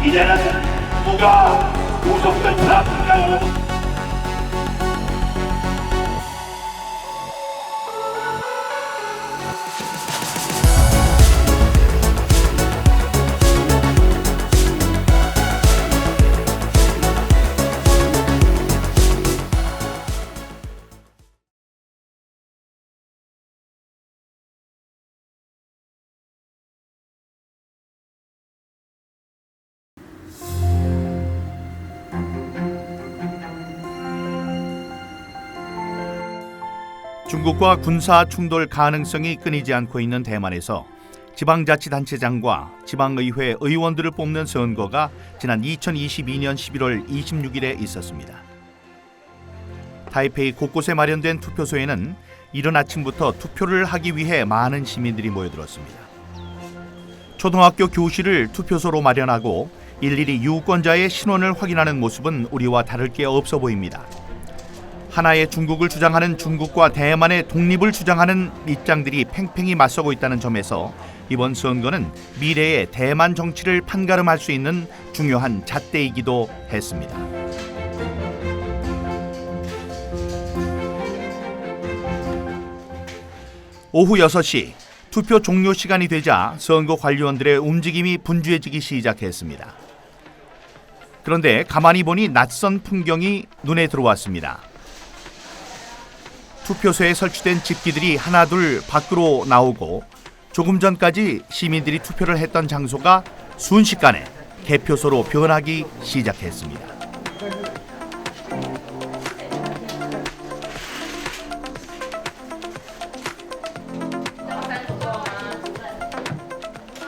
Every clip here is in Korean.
이제는 누가 구속된 사람인가요? 중국과 군사 충돌 가능성이 끊이지 않고 있는 대만에서 지방자치단체장과 지방의회 의원들을 뽑는 선거가 지난 2022년 11월 26일에 있었습니다. 타이페이 곳곳에 마련된 투표소에는 이른 아침부터 투표를 하기 위해 많은 시민들이 모여들었습니다. 초등학교 교실을 투표소로 마련하고 일일이 유권자의 신원을 확인하는 모습은 우리와 다를 게 없어 보입니다. 하나의 중국을 주장하는 중국과 대만의 독립을 주장하는 입장들이 팽팽히 맞서고 있다는 점에서 이번 선거는 미래의 대만 정치를 판가름할 수 있는 중요한 잣대이기도 했습니다. 오후 6시 투표 종료 시간이 되자 선거 관리원들의 움직임이 분주해지기 시작했습니다. 그런데 가만히 보니 낯선 풍경이 눈에 들어왔습니다. 투표소에 설치된 집기들이 하나둘 밖으로 나오고 조금 전까지 시민들이 투표를 했던 장소가 순식간에 개표소로 변하기 시작했습니다.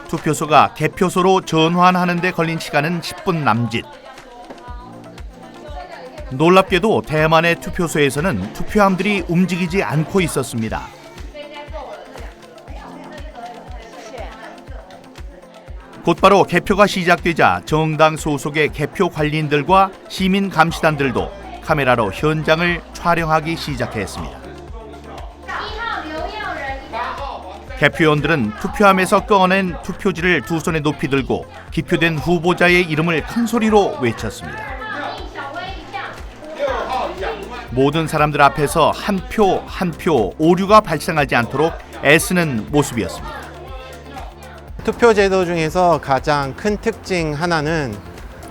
투표소가 개표소로 전환하는 데 걸린 시간은 10분 남짓. 놀랍게도 대만의 투표소에서는 투표함들이 움직이지 않고 있었습니다. 곧바로 개표가 시작되자 정당 소속의 개표 관리인들과 시민 감시단들도 카메라로 현장을 촬영하기 시작했습니다. 개표원들은 투표함에서 꺼낸 투표지를 두 손에 높이 들고 기표된 후보자의 이름을 큰 소리로 외쳤습니다. 모든 사람들 앞에서 한 표 한 표 오류가 발생하지 않도록 애쓰는 모습이었습니다. 투표 제도 중에서 가장 큰 특징 하나는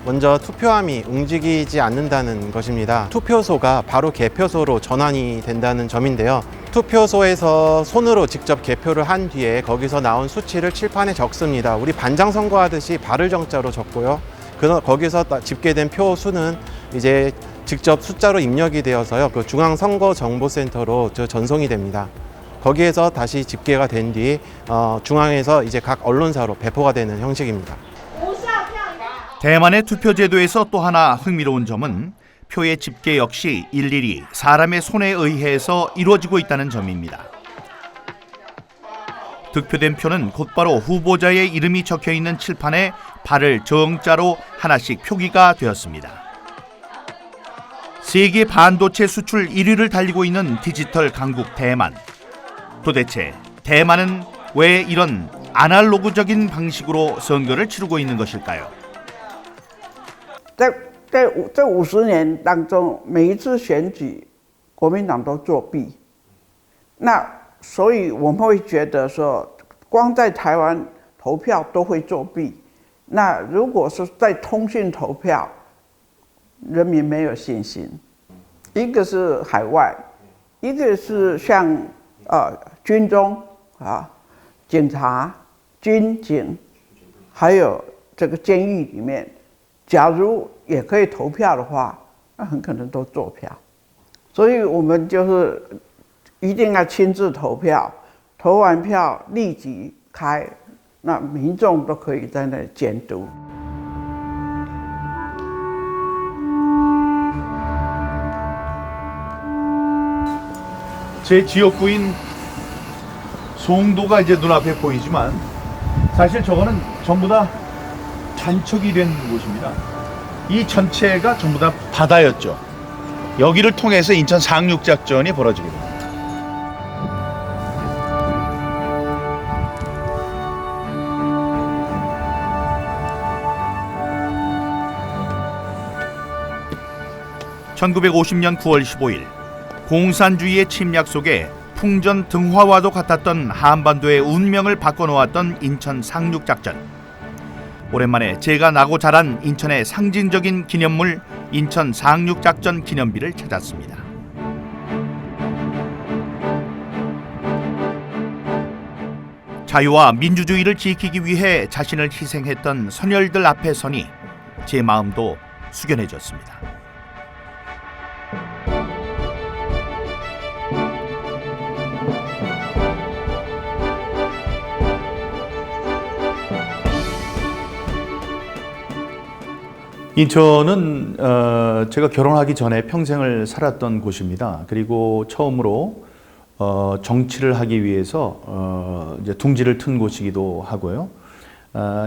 먼저 투표함이 움직이지 않는다는 것입니다. 투표소가 바로 개표소로 전환이 된다는 점인데요. 투표소에서 손으로 직접 개표를 한 뒤에 거기서 나온 수치를 칠판에 적습니다. 우리 반장 선거하듯이 발을 정자로 적고요. 거기서 집계된 표 수는 이제 직접 숫자로 입력이 되어서요. 그 중앙선거정보센터로 전송이 됩니다. 거기에서 다시 집계가 된 뒤 중앙에서 이제 각 언론사로 배포가 되는 형식입니다. 대만의 투표 제도에서 또 하나 흥미로운 점은 표의 집계 역시 일일이 사람의 손에 의해서 이루어지고 있다는 점입니다. 득표된 표는 곧바로 후보자의 이름이 적혀 있는 칠판에 발을 정자로 하나씩 표기가 되었습니다. 세계 반도체 수출 1위를 달리고 있는 디지털 강국 대만. 도대체 대만은 왜 이런 아날로그적인 방식으로 선거를 치르고 있는 것일까요? 在这50年当中，每一次选举，国民党都作弊。那所以我们会觉得说，光在台湾投票都会作弊。那如果是在通讯投票，人民没有信心。一个是海外，一个是像军中啊，警察、军警，还有这个监狱里面，假如也可以投票的话，那很可能都做票。所以我们就是一定要亲自投票，投完票立即开，那民众都可以在那里监督。 제 지역구인 송도가 이제 눈앞에 보이지만 사실 저거는 전부 다 잔척이 된 곳입니다. 이 전체가 전부 다 바다였죠. 여기를 통해서 인천 상륙작전이 벌어지게 됩니다. (1950년 9월 15일) 공산주의의 침략 속에 풍전 등화와도 같았던 한반도의 운명을 바꿔놓았던 인천 상륙작전. 오랜만에 제가 나고 자란 인천의 상징적인 기념물 인천 상륙작전 기념비를 찾았습니다. 자유와 민주주의를 지키기 위해 자신을 희생했던 선열들 앞에 서니 제 마음도 숙연해졌습니다. 인천은 제가 결혼하기 전에 평생을 살았던 곳입니다. 그리고 처음으로 정치를 하기 위해서 이제 둥지를 튼 곳이기도 하고요.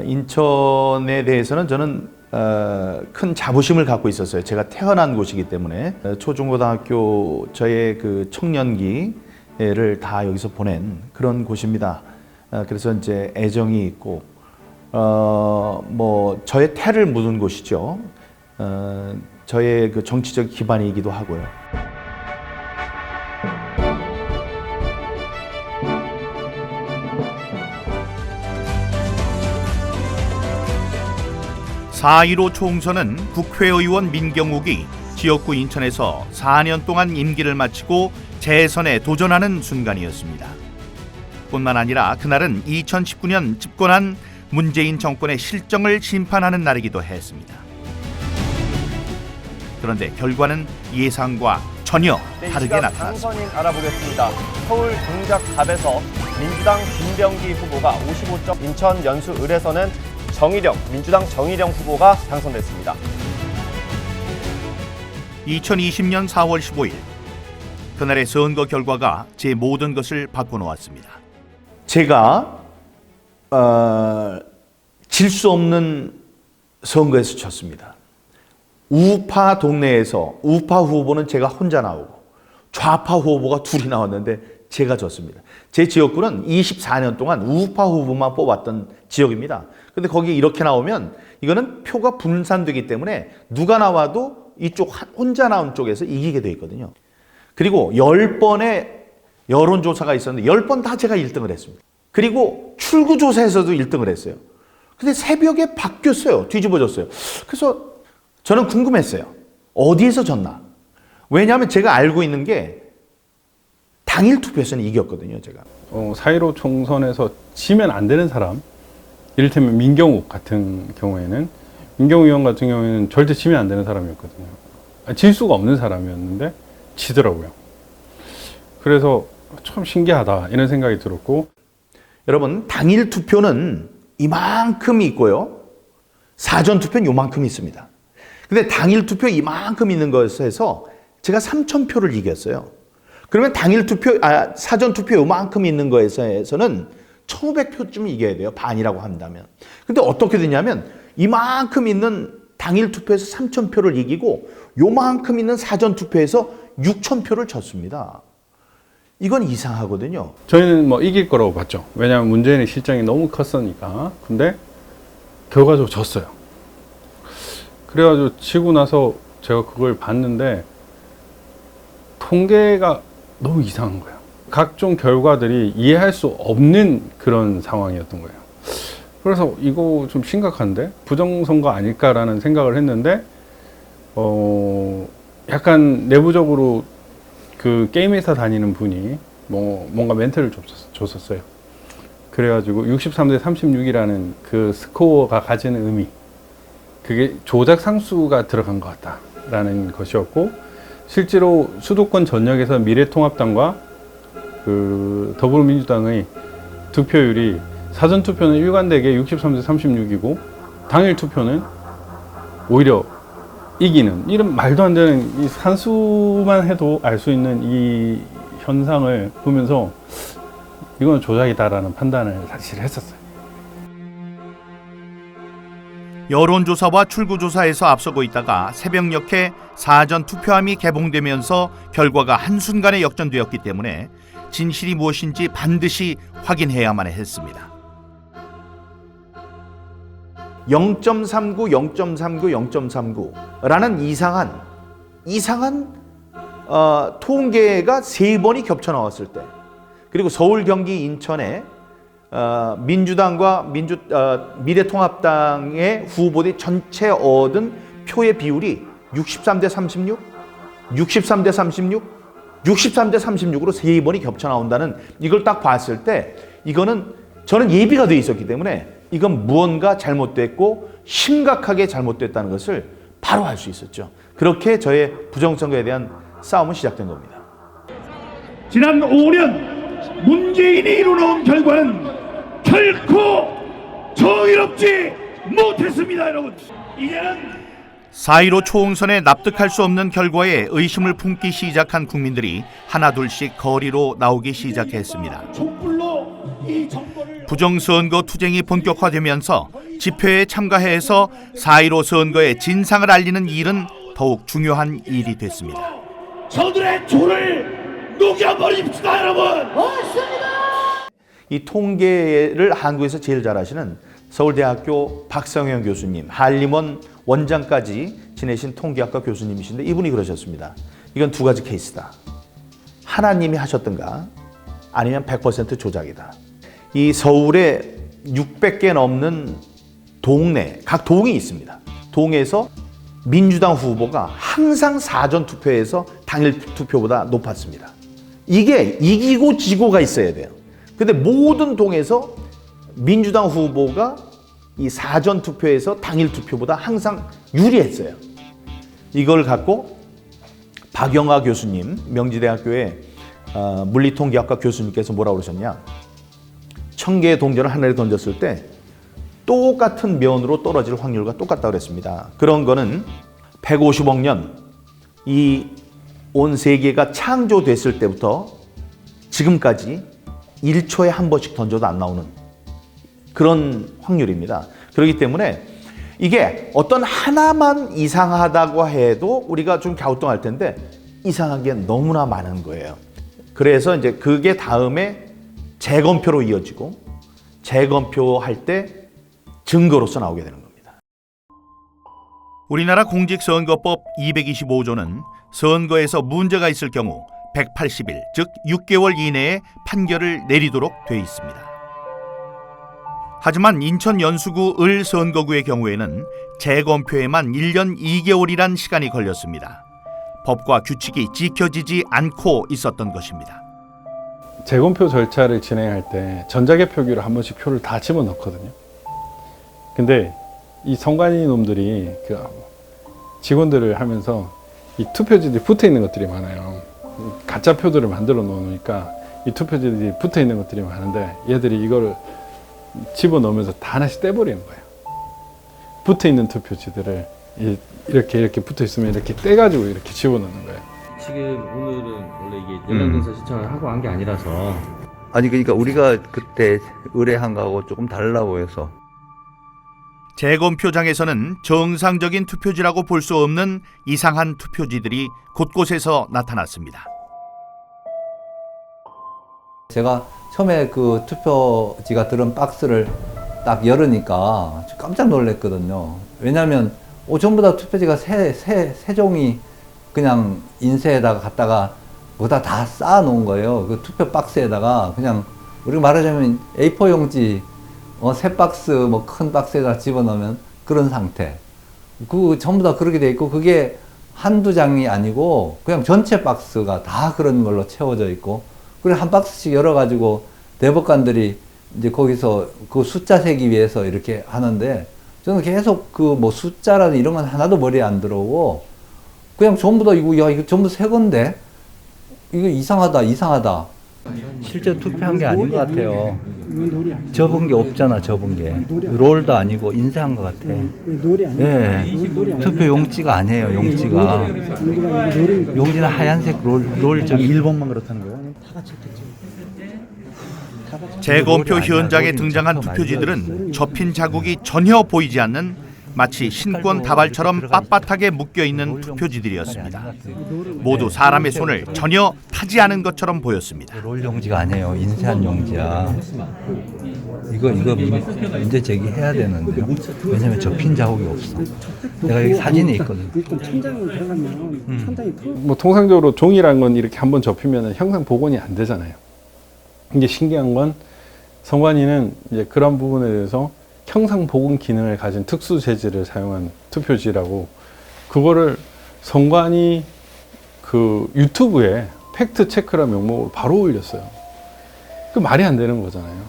인천에 대해서는 저는 큰 자부심을 갖고 있었어요. 제가 태어난 곳이기 때문에 초중고등학교 저의 그 청년기를 다 여기서 보낸 그런 곳입니다. 그래서 이제 애정이 있고. 뭐 저의 태를 묻은 곳이죠. 저의 그 정치적 기반이기도 하고요. (4.15) 총선은 국회의원 민경욱이 지역구 인천에서 4년 동안 임기를 마치고 재선에 도전하는 순간이었습니다. 뿐만 아니라 그날은 2019년 집권한 문재인 정권의 실정을 심판하는 날이기도 했습니다. 그런데 결과는 예상과 전혀 다르게 나타났습니다. 당선인 알아보겠습니다. 서울 동작갑에서 민주당 김병기 후보가 55점, 인천 연수 을에서는 민주당 정일영 후보가 당선됐습니다. 2020년 4월 15일 그날의 선거 결과가 제 모든 것을 바꿔놓았습니다. 제가 질 수 없는 선거에서 졌습니다. 우파 동네에서 우파 후보는 제가 혼자 나오고 좌파 후보가 둘이 나왔는데 제가 졌습니다. 제 지역구는 24년 동안 우파 후보만 뽑았던 지역입니다. 근데 거기 이렇게 나오면 이거는 표가 분산되기 때문에 누가 나와도 이쪽 혼자 나온 쪽에서 이기게 돼 있거든요. 그리고 10번의 여론조사가 있었는데 10번 다 제가 1등을 했습니다. 그리고 출구조사에서도 1등을 했어요. 근데 새벽에 바뀌었어요. 뒤집어졌어요. 그래서 저는 궁금했어요. 어디에서 졌나? 왜냐하면 제가 알고 있는 게 당일 투표에서는 이겼거든요. 제가. 4.15 총선에서 지면 안 되는 사람, 이를테면 민경욱 같은 경우에는 민경욱 의원 같은 경우에는 절대 지면 안 되는 사람이었거든요. 질 수가 없는 사람이었는데 지더라고요. 그래서 참 신기하다 이런 생각이 들었고, 여러분, 당일 투표는 이만큼 있고요. 사전 투표는 요만큼 있습니다. 근데 당일 투표 이만큼 있는 것에서 제가 3,000표를 이겼어요. 그러면 당일 투표, 사전 투표 요만큼 있는 거에서는 1,500표쯤 이겨야 돼요. 반이라고 한다면. 근데 어떻게 되냐면 이만큼 있는 당일 투표에서 3,000표를 이기고 요만큼 있는 사전 투표에서 6,000표를 졌습니다. 이건 이상하거든요. 저희는 뭐 이길 거라고 봤죠. 왜냐하면 문재인의 실정이 너무 컸으니까. 근데 결과적으로 졌어요. 그래가지고 지고 나서 제가 그걸 봤는데 통계가 너무 이상한 거예요. 각종 결과들이 이해할 수 없는 그런 상황이었던 거예요. 그래서 이거 좀 심각한데? 부정선거 아닐까라는 생각을 했는데 약간 내부적으로 그 게임 회사 다니는 분이 뭔가 멘트를 줬었어요. 그래가지고 63대 36이라는 그 스코어가 가지는 의미, 그게 조작 상수가 들어간 것 같다라는 것이었고, 실제로 수도권 전역에서 미래통합당과 그 더불어민주당의 득표율이 사전 투표는 일관되게 63대 36이고 당일 투표는 오히려 이기는, 이런 말도 안 되는 이 산수만 해도 알 수 있는 이 현상을 보면서 이건 조작이다라는 판단을 사실 했었어요. 여론조사와 출구조사에서 앞서고 있다가 새벽녘에 사전 투표함이 개봉되면서 결과가 한순간에 역전되었기 때문에 진실이 무엇인지 반드시 확인해야만 했습니다. 0.39, 0.39, 0.39라는 이상한 통계가 3번이 겹쳐 나왔을 때, 그리고 서울, 경기, 인천에 민주당과 미래통합당의 후보들이 전체 얻은 표의 비율이 63대 36, 63대 36, 63대 36으로 3번이 겹쳐 나온다는, 이걸 딱 봤을 때 이거는 저는 예비가 돼 있었기 때문에 이건 무언가 잘못됐고 심각하게 잘못됐다는 것을 바로 알 수 있었죠. 그렇게 저의 부정선거에 대한 싸움은 시작된 겁니다. 지난 5년 문재인이 이루어놓은 결과는 결코 정의롭지 못했습니다, 여러분. 이제는 4.15 초홍선에 납득할 수 없는 결과에 의심을 품기 시작한 국민들이 하나둘씩 거리로 나오기 시작했습니다. 촛불로 이 정권을 부정선거 투쟁이 본격화되면서 집회에 참가해서 4.15 선거의 진상을 알리는 일은 더욱 중요한 일이 됐습니다. 저들의 조를 녹여버립시다, 여러분. 이 통계를 한국에서 제일 잘하시는 서울대학교 박성현 교수님, 한림원 원장까지 지내신 통계학과 교수님이신데 이분이 그러셨습니다. 이건 두 가지 케이스다. 하나님이 하셨던가 아니면 100% 조작이다. 이 서울에 600개 넘는 동네, 각 동이 있습니다. 동에서 민주당 후보가 항상 사전 투표에서 당일 투표보다 높았습니다. 이게 이기고 지고가 있어야 돼요. 근데 모든 동에서 민주당 후보가 이 사전 투표에서 당일 투표보다 항상 유리했어요. 이걸 갖고 박영하 교수님, 명지대학교의 물리통계학과 교수님께서 뭐라고 그러셨냐? 1000개의 동전을 하늘에 던졌을 때 똑같은 면으로 떨어질 확률과 똑같다고 그랬습니다. 그런 거는 150억 년 이 온 세계가 창조됐을 때부터 지금까지 1초에 한 번씩 던져도 안 나오는 그런 확률입니다. 그렇기 때문에 이게 어떤 하나만 이상하다고 해도 우리가 좀 갸우뚱할 텐데 이상한 게 너무나 많은 거예요. 그래서 이제 그게 다음에 재검표로 이어지고 재검표할 때 증거로서 나오게 되는 겁니다. 우리나라 공직선거법 225조는 선거에서 문제가 있을 경우 180일, 즉 6개월 이내에 판결을 내리도록 돼 있습니다. 하지만 인천 연수구 을 선거구의 경우에는 재검표에만 1년 2개월이란 시간이 걸렸습니다. 법과 규칙이 지켜지지 않고 있었던 것입니다. 재검표 절차를 진행할 때 전자개표기로 한 번씩 표를 다 집어넣거든요. 근데 이 선관위 놈들이 그 직원들을 하면서 이 투표지들이 붙어 있는 것들이 많아요. 가짜 표들을 만들어 놓으니까 이 투표지들이 붙어 있는 것들이 많은데 얘들이 이걸 집어넣으면서 다 하나씩 떼버리는 거예요. 붙어 있는 투표지들을 이렇게 붙어 있으면 이렇게 떼가지고 이렇게 집어넣는 거예요. 지금 오늘은 원래 이게 연락증서 신청을 하고 한 게 아니라서 아니 그러니까 우리가 그때 의뢰한 거하고 조금 달라고 해서 재검표장에서는 정상적인 투표지라고 볼 수 없는 이상한 투표지들이 곳곳에서 나타났습니다. 제가 처음에 그 투표지가 들은 박스를 딱 열으니까 깜짝 놀랐거든요. 왜냐하면 전부 다 투표지가 세 종이 그냥 인쇄에다가 갖다가 거기다 다 쌓아 놓은 거예요. 그 투표 박스에다가 그냥 우리가 말하자면 A4 용지 세 박스 뭐 큰 박스에다 집어넣으면 그런 상태. 그 전부 다 그렇게 돼 있고 그게 한두 장이 아니고 그냥 전체 박스가 다 그런 걸로 채워져 있고 그래 한 박스씩 열어가지고 대법관들이 이제 거기서 그 숫자 세기 위해서 이렇게 하는데 저는 계속 그 뭐 숫자라든 이런 건 하나도 머리에 안 들어오고 그냥 전부 다 이거 전부 새 건데 이거 이상하다. 실제 투표한 게 아닌 것 같아요. 접은 게 없잖아, 접은 게. 롤도 아니고 인쇄한 것 같아. 네. 투표 용지가 아니에요, 용지가. 용지는 하얀색 롤 저기 1번만 그렇다는 거예요? 재검표 현장에 등장한 투표지들은 접힌 자국이 전혀 보이지 않는 마치 신권 다발처럼 빳빳하게 묶여있는 투표지들이었습니다. 모두 사람의 손을 전혀 타지 않은 것처럼 보였습니다. 롤 용지가 아니에요, 인쇄한 용지야. 이거 문제 제기해야 되는데요. 왜냐면 접힌 자국이 없어. 내가 여기 사진이 있거든. 뭐 통상적으로 종이라는 건 이렇게 한번 접히면 형상 복원이 안 되잖아요. 이게 신기한 건 선관위는 이제 그런 부분에 대해서 형상 복원 기능을 가진 특수 재질을 사용한 투표지라고 그거를 선관위 그 유튜브에 팩트 체크라는 명목으로 바로 올렸어요. 그 말이 안 되는 거잖아요.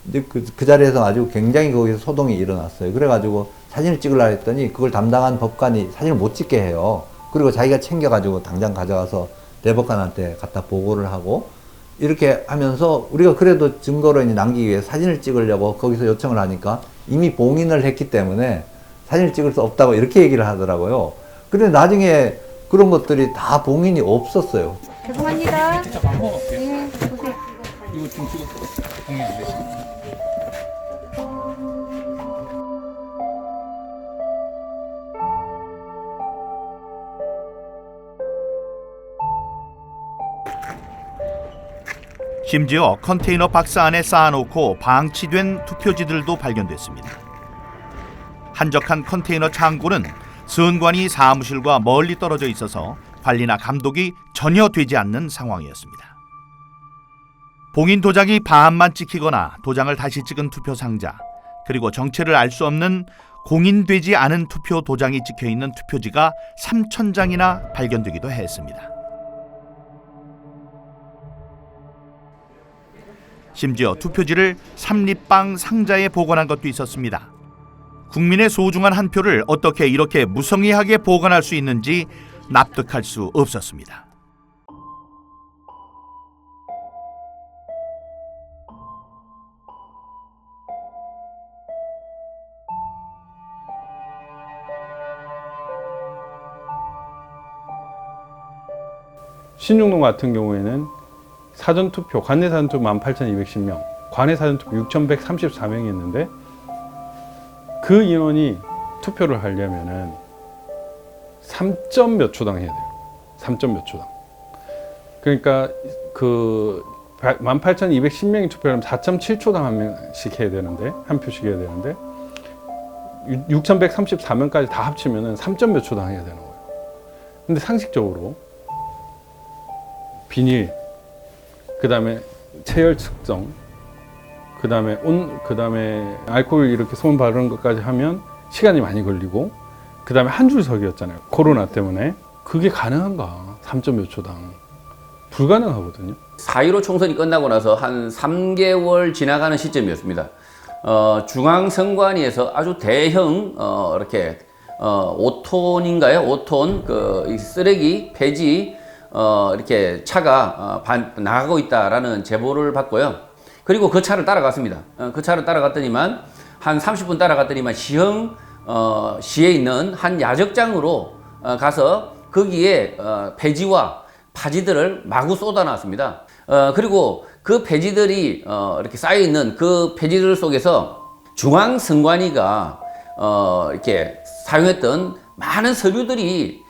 근데 그 자리에서 아주 굉장히 거기서 소동이 일어났어요. 그래가지고 사진을 찍으려고 했더니 그걸 담당한 법관이 사진을 못 찍게 해요. 그리고 자기가 챙겨가지고 당장 가져가서 대법관한테 갖다 보고를 하고 이렇게 하면서 우리가 그래도 증거로 이제 남기기 위해 사진을 찍으려고 거기서 요청을 하니까 이미 봉인을 했기 때문에 사진을 찍을 수 없다고 이렇게 얘기를 하더라고요. 근데 나중에 그런 것들이 다 봉인이 없었어요. 죄송합니다. 네, 보세요. 이거 지금 찍었어. 공유 안 되시네. 심지어 컨테이너 박스 안에 쌓아놓고 방치된 투표지들도 발견됐습니다. 한적한 컨테이너 창고는 선관위 사무실과 멀리 떨어져 있어서 관리나 감독이 전혀 되지 않는 상황이었습니다. 봉인 도장이 반만 찍히거나 도장을 다시 찍은 투표 상자, 그리고 정체를 알 수 없는 공인되지 않은 투표 도장이 찍혀있는 투표지가 3,000장이나 발견되기도 했습니다. 심지어 투표지를 삼립방 상자에 보관한 것도 있었습니다. 국민의 소중한 한 표를 어떻게 이렇게 무성의하게 보관할 수 있는지 납득할 수 없었습니다. 신중동 같은 경우에는 사전투표, 관내 사전투표 18,210명, 관내 사전투표 6,134명이었는데 그 인원이 투표를 하려면은 3점 몇 초당 해야 돼요. 3점 몇 초당. 그러니까 그 18,210명이 투표를 하면 4.7초당 한 명씩 해야 되는데, 한 표씩 해야 되는데 6,134명까지 다 합치면은 3점 몇 초당 해야 되는 거예요. 근데 상식적으로 비닐, 그 다음에 체열 측정, 그 다음에 알코올 이렇게 손 바르는 것까지 하면 시간이 많이 걸리고, 그 다음에 한 줄 서기였잖아요. 코로나 때문에. 그게 가능한가? 3점 몇 초당. 불가능하거든요. 4.15 총선이 끝나고 나서 한 3개월 지나가는 시점이었습니다. 중앙선관위에서 아주 대형 이렇게 5톤인가요? 5톤 그 쓰레기 폐지 이렇게 차가 나가고 있다라는 제보를 받고요. 그리고 그 차를 따라갔습니다. 그 차를 따라갔더니만 한 30분 따라갔더니만 시에 있는 한 야적장으로 가서 거기에 폐지와 파지들을 마구 쏟아놨습니다. 그리고 그 폐지들이 이렇게 쌓여 있는 그 폐지들 속에서 중앙선관위가 이렇게 사용했던 많은 서류들이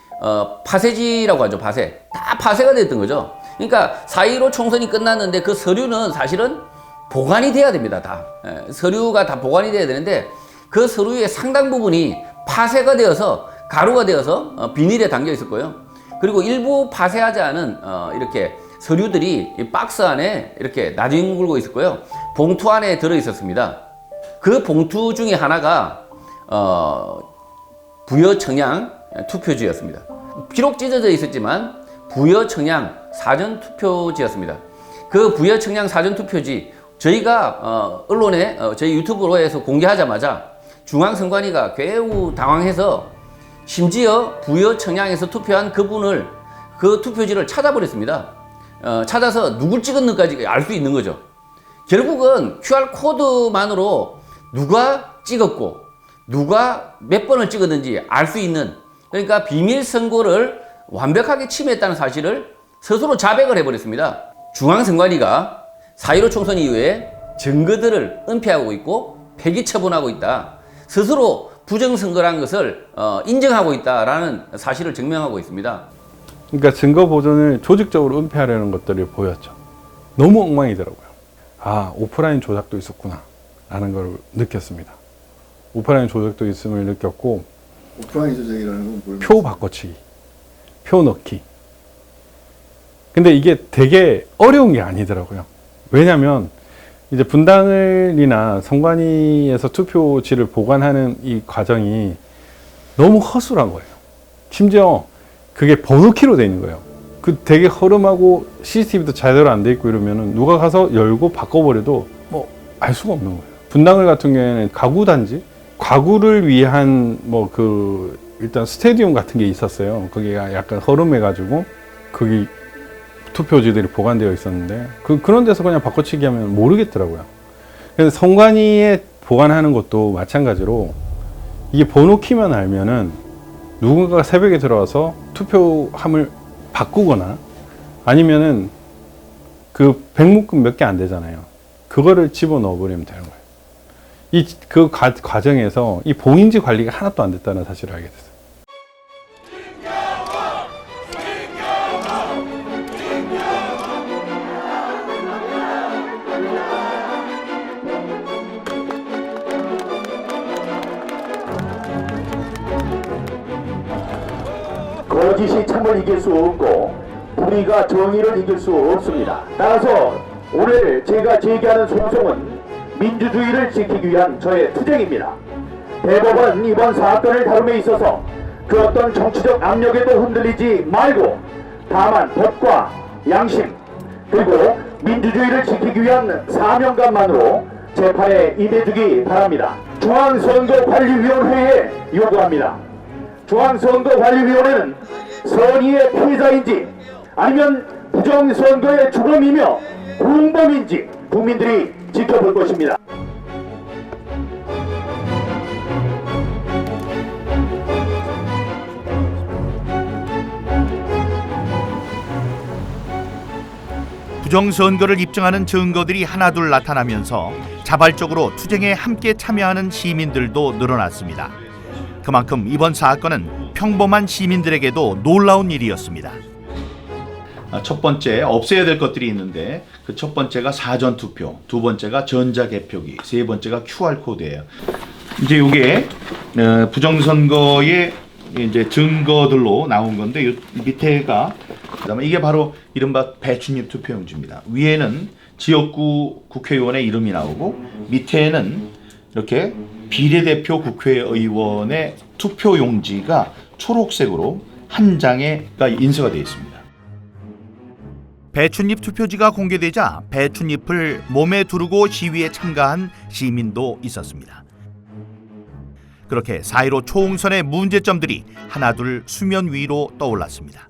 파쇄지라고 하죠. 파쇄. 다 파쇄가 됐던 거죠. 그러니까 4.15 총선이 끝났는데 그 서류는 사실은 보관이 돼야 됩니다. 다. 서류가 다 보관이 돼야 되는데 그 서류의 상당 부분이 파쇄가 되어서 가루가 되어서 비닐에 담겨 있었고요. 그리고 일부 파쇄하지 않은 이렇게 서류들이 이 박스 안에 이렇게 나뒹굴고 있었고요. 봉투 안에 들어 있었습니다. 그 봉투 중에 하나가 부여청양 투표지였습니다. 비록 찢어져 있었지만 부여청양 사전투표지였습니다. 그 부여청양 사전투표지 저희가 언론에 저희 유튜브로에서 공개하자마자 중앙선관위가 매우 당황해서 심지어 부여 청양에서 투표한 그분을 그 투표지를 찾아버렸습니다. 찾아서 누굴 찍었는지까지 알 수 있는 거죠. 결국은 QR코드만으로 누가 찍었고 누가 몇 번을 찍었는지 알 수 있는, 그러니까 비밀 선거를 완벽하게 침해했다는 사실을 스스로 자백을 해버렸습니다. 중앙선관위가 4.15 총선 이후에 증거들을 은폐하고 있고 폐기 처분하고 있다. 스스로 부정선거라는 것을 인정하고 있다라는 사실을 증명하고 있습니다. 그러니까 증거 보존을 조직적으로 은폐하려는 것들이 보였죠. 너무 엉망이더라고요. 아, 오프라인 조작도 있었구나 라는 걸 느꼈습니다. 오프라인 조작도 있음을 느꼈고, 오프라인 조작이라는 건 뭘? 표 바꿔치기, 표 넣기. 근데 이게 되게 어려운 게 아니더라고요. 왜냐면 이제 분당을이나 선관위에서 투표지를 보관하는 이 과정이 너무 허술한 거예요. 심지어 그게 번호키로 돼 있는 거예요. 그 되게 허름하고 CCTV도 제대로 안 돼 있고 이러면은 누가 가서 열고 바꿔버려도 뭐 알 수가 없는 거예요. 분당을 같은 경우에는 가구 단지, 가구를 위한 뭐 그 일단 스테디움 같은 게 있었어요. 거기가 약간 허름해가지고 거기 투표지들이 보관되어 있었는데 그런 데서 그냥 바꿔치기 하면 모르겠더라고요. 그래서 선관위에 보관하는 것도 마찬가지로 이게 번호키만 알면은 누군가가 새벽에 들어와서 투표함을 바꾸거나 아니면은 그 백묶음 몇 개 안 되잖아요. 그거를 집어넣어 버리면 되는 거예요. 그 과정에서 이 봉인지 관리가 하나도 안 됐다는 사실을 알게 됐어요. 거짓이 참을 이길 수 없고 불의가 정의를 이길 수 없습니다. 따라서 오늘 제가 제기하는 소송은 민주주의를 지키기 위한 저의 투쟁입니다. 대법원 이번 사건을 다룸에 있어서 그 어떤 정치적 압력에도 흔들리지 말고 다만 법과 양심 그리고 민주주의를 지키기 위한 사명감만으로 재판에 임해주기 바랍니다. 중앙선거관리위원회에 요구합니다. 중앙선거관리위원회는 선의의 피해자인지 아니면 부정선거의 주범이며 공범인지 국민들이 지켜볼 것입니다. 부정선거를 입증하는 증거들이 하나둘 나타나면서 자발적으로 투쟁에 함께 참여하는 시민들도 늘어났습니다. 그만큼 이번 사건은 평범한 시민들에게도 놀라운 일이었습니다. 첫 번째 없애야 될 것들이 있는데 그 첫 번째가 사전투표, 두 번째가 전자개표기, 세 번째가 QR코드예요. 이제 이게 부정선거의 이제 증거들로 나온 건데 요 밑에가 그다음에 이게 바로 이른바 배춧잎 투표용지입니다. 위에는 지역구 국회의원의 이름이 나오고 밑에는 이렇게 비례대표 국회의원의 투표용지가 초록색으로 한 장에가 인쇄가 되어 있습니다. 배춧잎 투표지가 공개되자 배춧잎을 몸에 두르고 시위에 참가한 시민도 있었습니다. 그렇게 4.15 총선의 문제점들이 하나둘 수면 위로 떠올랐습니다.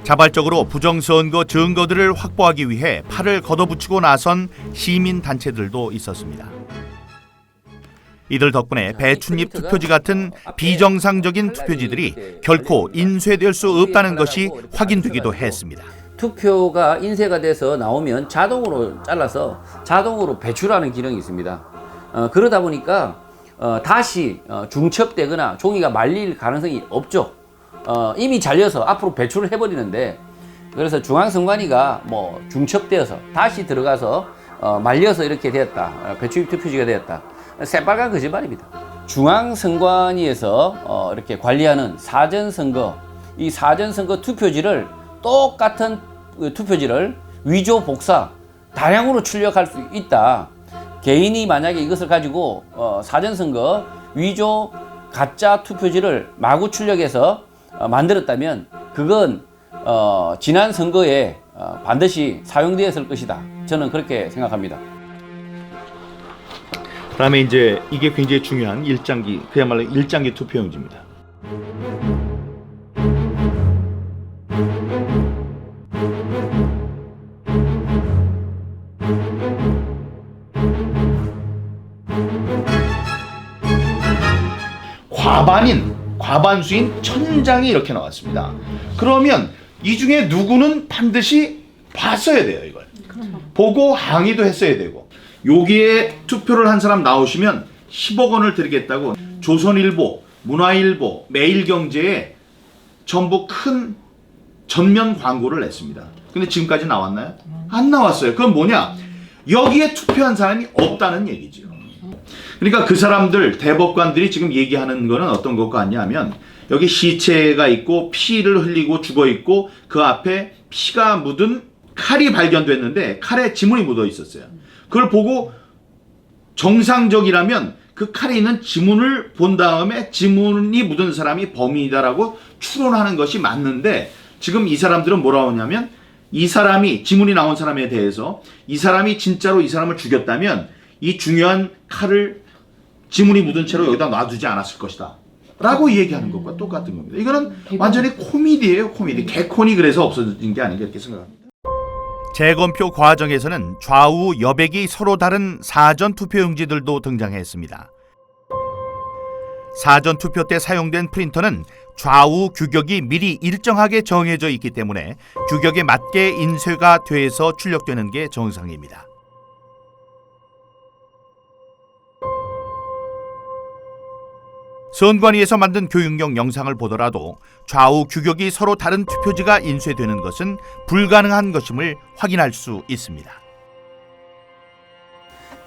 자발적으로 부정선거 증거들을 확보하기 위해 팔을 걷어붙이고 나선 시민단체들도 있었습니다. 이들 덕분에 배춧잎 투표지 같은 비정상적인 투표지들이 결코 인쇄될 수 없다는 것이 확인되기도 했습니다. 투표가 인쇄가 돼서 나오면 자동으로 잘라서 자동으로 배출하는 기능이 있습니다. 그러다 보니까 다시 중첩되거나 종이가 말릴 가능성이 없죠. 이미 잘려서 앞으로 배출을 해버리는데, 그래서 중앙선관위가 뭐 중첩되어서 다시 들어가서 말려서 이렇게 되었다, 배춧잎 투표지가 되었다, 새빨간 거짓말입니다. 중앙선관위에서 이렇게 관리하는 사전선거, 이 사전선거 투표지를 똑같은 투표지를 위조 복사 다량으로 출력할 수 있다. 개인이 만약에 이것을 가지고 사전선거 위조 가짜 투표지를 마구 출력해서 만들었다면 그건 지난 선거에 반드시 사용되었을 것이다. 저는 그렇게 생각합니다. 그다음에 이제 이게 굉장히 중요한 일장기, 그야말로 일장기 투표용지입니다. 과반수인 1000장이 이렇게 나왔습니다. 그러면 이 중에 누구는 반드시 봤어야 돼요, 이걸. 보고 항의도 했어야 되고. 여기에 투표를 한 사람 나오시면 10억 원을 드리겠다고 조선일보, 문화일보, 매일경제에 전부 큰 전면 광고를 냈습니다. 근데 지금까지 나왔나요? 안 나왔어요. 그건 뭐냐? 여기에 투표한 사람이 없다는 얘기죠. 그러니까 그 사람들, 대법관들이 지금 얘기하는 거는 어떤 것 같냐면 여기 시체가 있고 피를 흘리고 죽어 있고 그 앞에 피가 묻은 칼이 발견됐는데 칼에 지문이 묻어 있었어요. 그걸 보고 정상적이라면 그 칼에 있는 지문을 본 다음에 지문이 묻은 사람이 범인이다라고 추론하는 것이 맞는데 지금 이 사람들은 뭐라고 하냐면 이 사람이 지문이 나온 사람에 대해서 이 사람이 진짜로 이 사람을 죽였다면 이 중요한 칼을 지문이 묻은 채로 여기다 놔두지 않았을 것이다 라고 얘기하는 것과 똑같은 겁니다. 이거는 완전히 코미디예요. 코미디. 개콘이 그래서 없어진 게 아닌가 이렇게 생각합니다. 재검표 과정에서는 좌우 여백이 서로 다른 사전 투표용지들도 등장했습니다. 사전 투표 때 사용된 프린터는 좌우 규격이 미리 일정하게 정해져 있기 때문에 규격에 맞게 인쇄가 돼서 출력되는 게 정상입니다. 선관위에서 만든 교육용 영상을 보더라도 좌우 규격이 서로 다른 투표지가 인쇄되는 것은 불가능한 것임을 확인할 수 있습니다.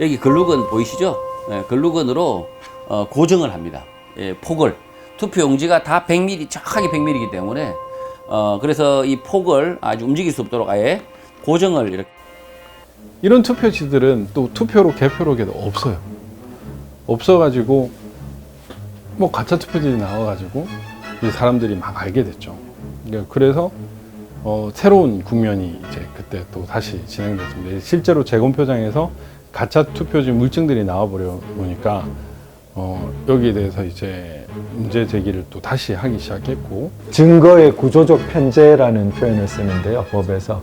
여기 글루건 보이시죠? 네, 글루건으로 고정을 합니다. 예, 폭을. 투표용지가 다 100mm, 정확하게 100mm이기 때문에 그래서 이 폭을 아주 움직일 수 없도록 아예 고정을 이렇게. 이런 투표지들은 또 투표로 개표록에도 없어요. 없어가지고 뭐 가짜 투표지들이 나와가지고 이제 사람들이 막 알게 됐죠. 그래서 새로운 국면이 이제 그때 또 다시 진행됐습니다. 실제로 재검표장에서 가짜 투표지 물증들이 나와버려 보니까 여기에 대해서 이제 문제 제기를 또 다시 하기 시작했고, 증거의 구조적 편제라는 표현을 쓰는데요, 법에서.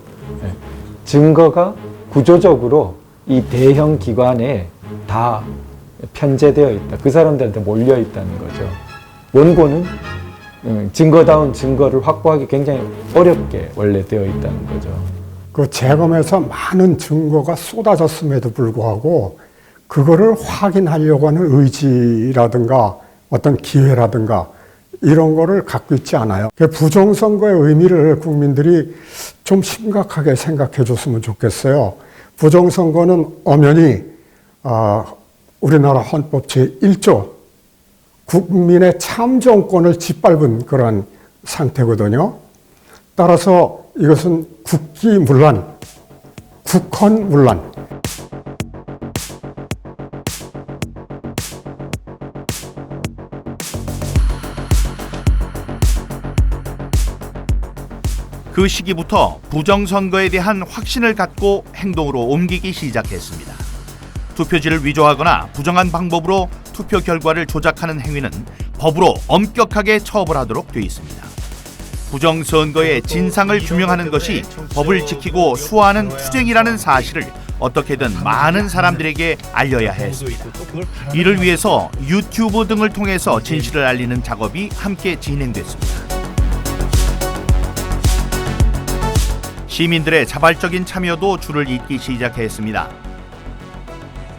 증거가 구조적으로 이 대형 기관에 다 편제되어 있다. 그 사람들한테 몰려 있다는 거죠. 원고는 증거다운 증거를 확보하기 굉장히 어렵게 원래 되어 있다는 거죠. 그 재검에서 많은 증거가 쏟아졌음에도 불구하고 그거를 확인하려고 하는 의지라든가 어떤 기회라든가 이런 거를 갖고 있지 않아요. 부정선거의 의미를 국민들이 좀 심각하게 생각해 줬으면 좋겠어요. 부정선거는 엄연히 우리나라 헌법 제1조 국민의 참정권을 짓밟은 그런 상태거든요. 따라서 이것은 국기문란, 국헌문란. 그 시기부터 부정선거에 대한 확신을 갖고 행동으로 옮기기 시작했습니다. 투표지를 위조하거나 부정한 방법으로 투표 결과를 조작하는 행위는 법으로 엄격하게 처벌하도록 되어 있습니다. 부정선거의 진상을 규명하는 것이 법을 지키고 수호하는 투쟁이라는 사실을 어떻게든 많은 사람들에게 알려야 했습니다. 이를 위해서 유튜브 등을 통해서 진실을 알리는 작업이 함께 진행됐습니다. 시민들의 자발적인 참여도 줄을 잇기 시작했습니다.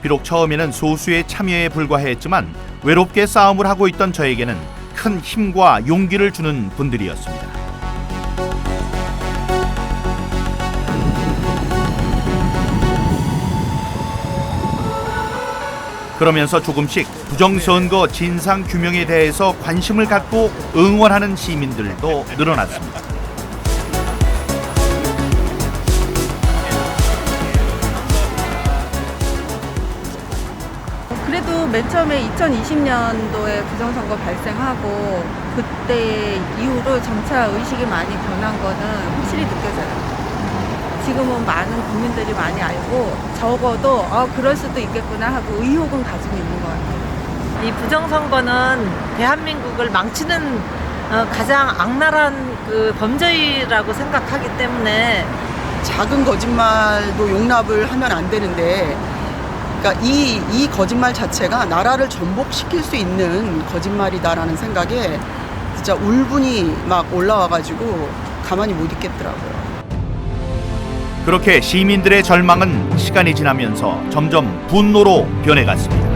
비록 처음에는 소수의 참여에 불과했지만 외롭게 싸움을 하고 있던 저에게는 큰 힘과 용기를 주는 분들이었습니다. 그러면서 조금씩 부정선거 진상 규명에 대해서 관심을 갖고 응원하는 시민들도 늘어났습니다. 그래도 맨 처음에 2020년도에 부정선거 발생하고 그때 이후로 점차 의식이 많이 변한 거는 확실히 느껴져요. 지금은 많은 국민들이 많이 알고 적어도 그럴 수도 있겠구나 하고 의혹은 가지고 있는 것 같아요. 이 부정선거는 대한민국을 망치는 가장 악랄한 그 범죄라고 생각하기 때문에 작은 거짓말도 용납을 하면 안 되는데, 그러니까 이 거짓말 자체가 나라를 전복시킬 수 있는 거짓말이다라는 생각에 진짜 울분이 막 올라와가지고 가만히 못 있겠더라고요. 그렇게 시민들의 절망은 시간이 지나면서 점점 분노로 변해갔습니다.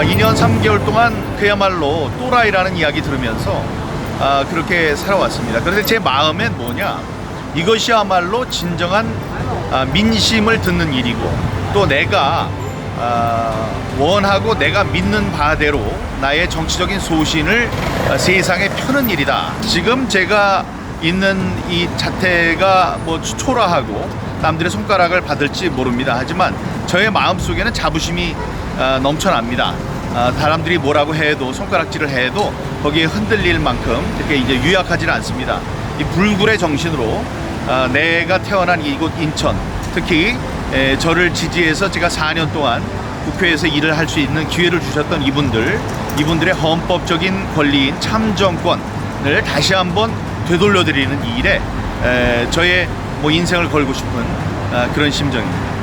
2년 3개월 동안 그야말로 또라이라는 이야기 들으면서 그렇게 살아왔습니다. 그런데 제 마음엔 뭐냐, 이것이야말로 진정한 민심을 듣는 일이고, 또 내가 원하고 내가 믿는 바대로 나의 정치적인 소신을 세상에 펴는 일이다. 지금 제가 있는 이 자태가 뭐 초라하고 남들의 손가락을 받을지 모릅니다. 하지만 저의 마음속에는 자부심이 넘쳐납니다. 사람들이 뭐라고 해도, 손가락질을 해도 거기에 흔들릴 만큼 이렇게 이제 유약하지는 않습니다. 이 불굴의 정신으로 내가 태어난 이곳 인천, 특히 저를 지지해서 제가 4년 동안 국회에서 일을 할 수 있는 기회를 주셨던 이분들의 헌법적인 권리인 참정권을 다시 한번 되돌려드리는 이 일에 저의 뭐 인생을 걸고 싶은 그런 심정입니다.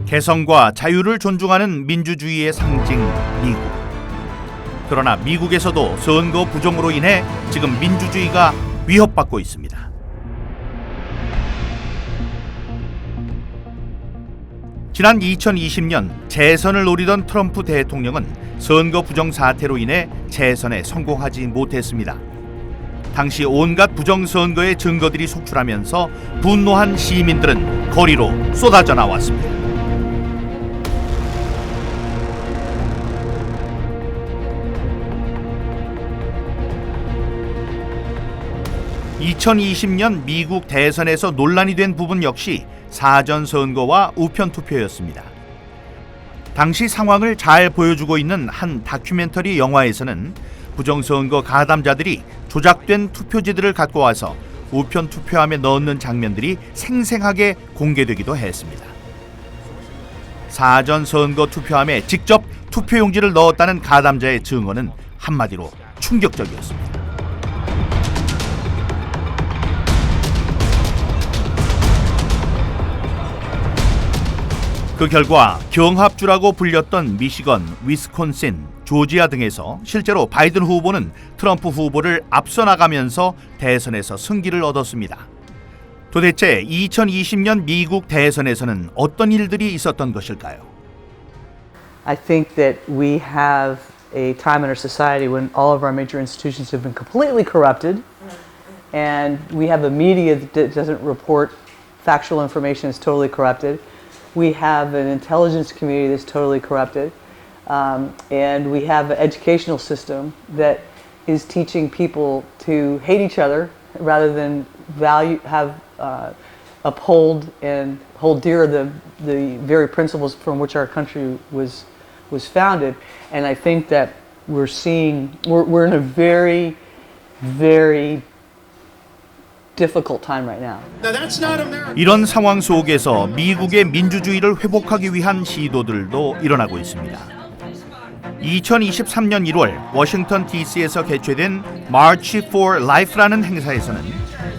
개성과 자유를 존중하는 민주주의의 상징 미국. 그러나 미국에서도 선거 부정으로 인해 지금 민주주의가 위협받고 있습니다. 지난 2020년 재선을 노리던 트럼프 대통령은 선거 부정 사태로 인해 재선에 성공하지 못했습니다. 당시 온갖 부정선거의 증거들이 속출하면서 분노한 시민들은 거리로 쏟아져 나왔습니다. 2020년 미국 대선에서 논란이 된 부분 역시 사전선거와 우편투표였습니다. 당시 상황을 잘 보여주고 있는 한 다큐멘터리 영화에서는 부정선거 가담자들이 조작된 투표지들을 갖고 와서 우편투표함에 넣는 장면들이 생생하게 공개되기도 했습니다. 사전선거 투표함에 직접 투표용지를 넣었다는 가담자의 증언은 한마디로 충격적이었습니다. 그 결과 경합주라고 불렸던 미시건, 위스콘신, 조지아 등에서 실제로 바이든 후보는 트럼프 후보를 앞서 나가면서 대선에서 승기를 얻었습니다. 도대체 2020년 미국 대선에서는 어떤 일들이 있었던 것일까요? I think that we have a time in our society when all of our major institutions have been completely corrupted, and we have a media that doesn't report factual information, is totally corrupted. We have an intelligence community that's totally corrupted, and we have an educational system that is teaching people to hate each other rather than uphold and hold dear the very principles from which our country was founded. And I think that we're in a very, very difficult time right now. 이런 상황 속에서 미국의 민주주의를 회복하기 위한 시도들도 일어나고 있습니다. 2023년 1월 워싱턴 DC에서 개최된 March for Life라는 행사에서는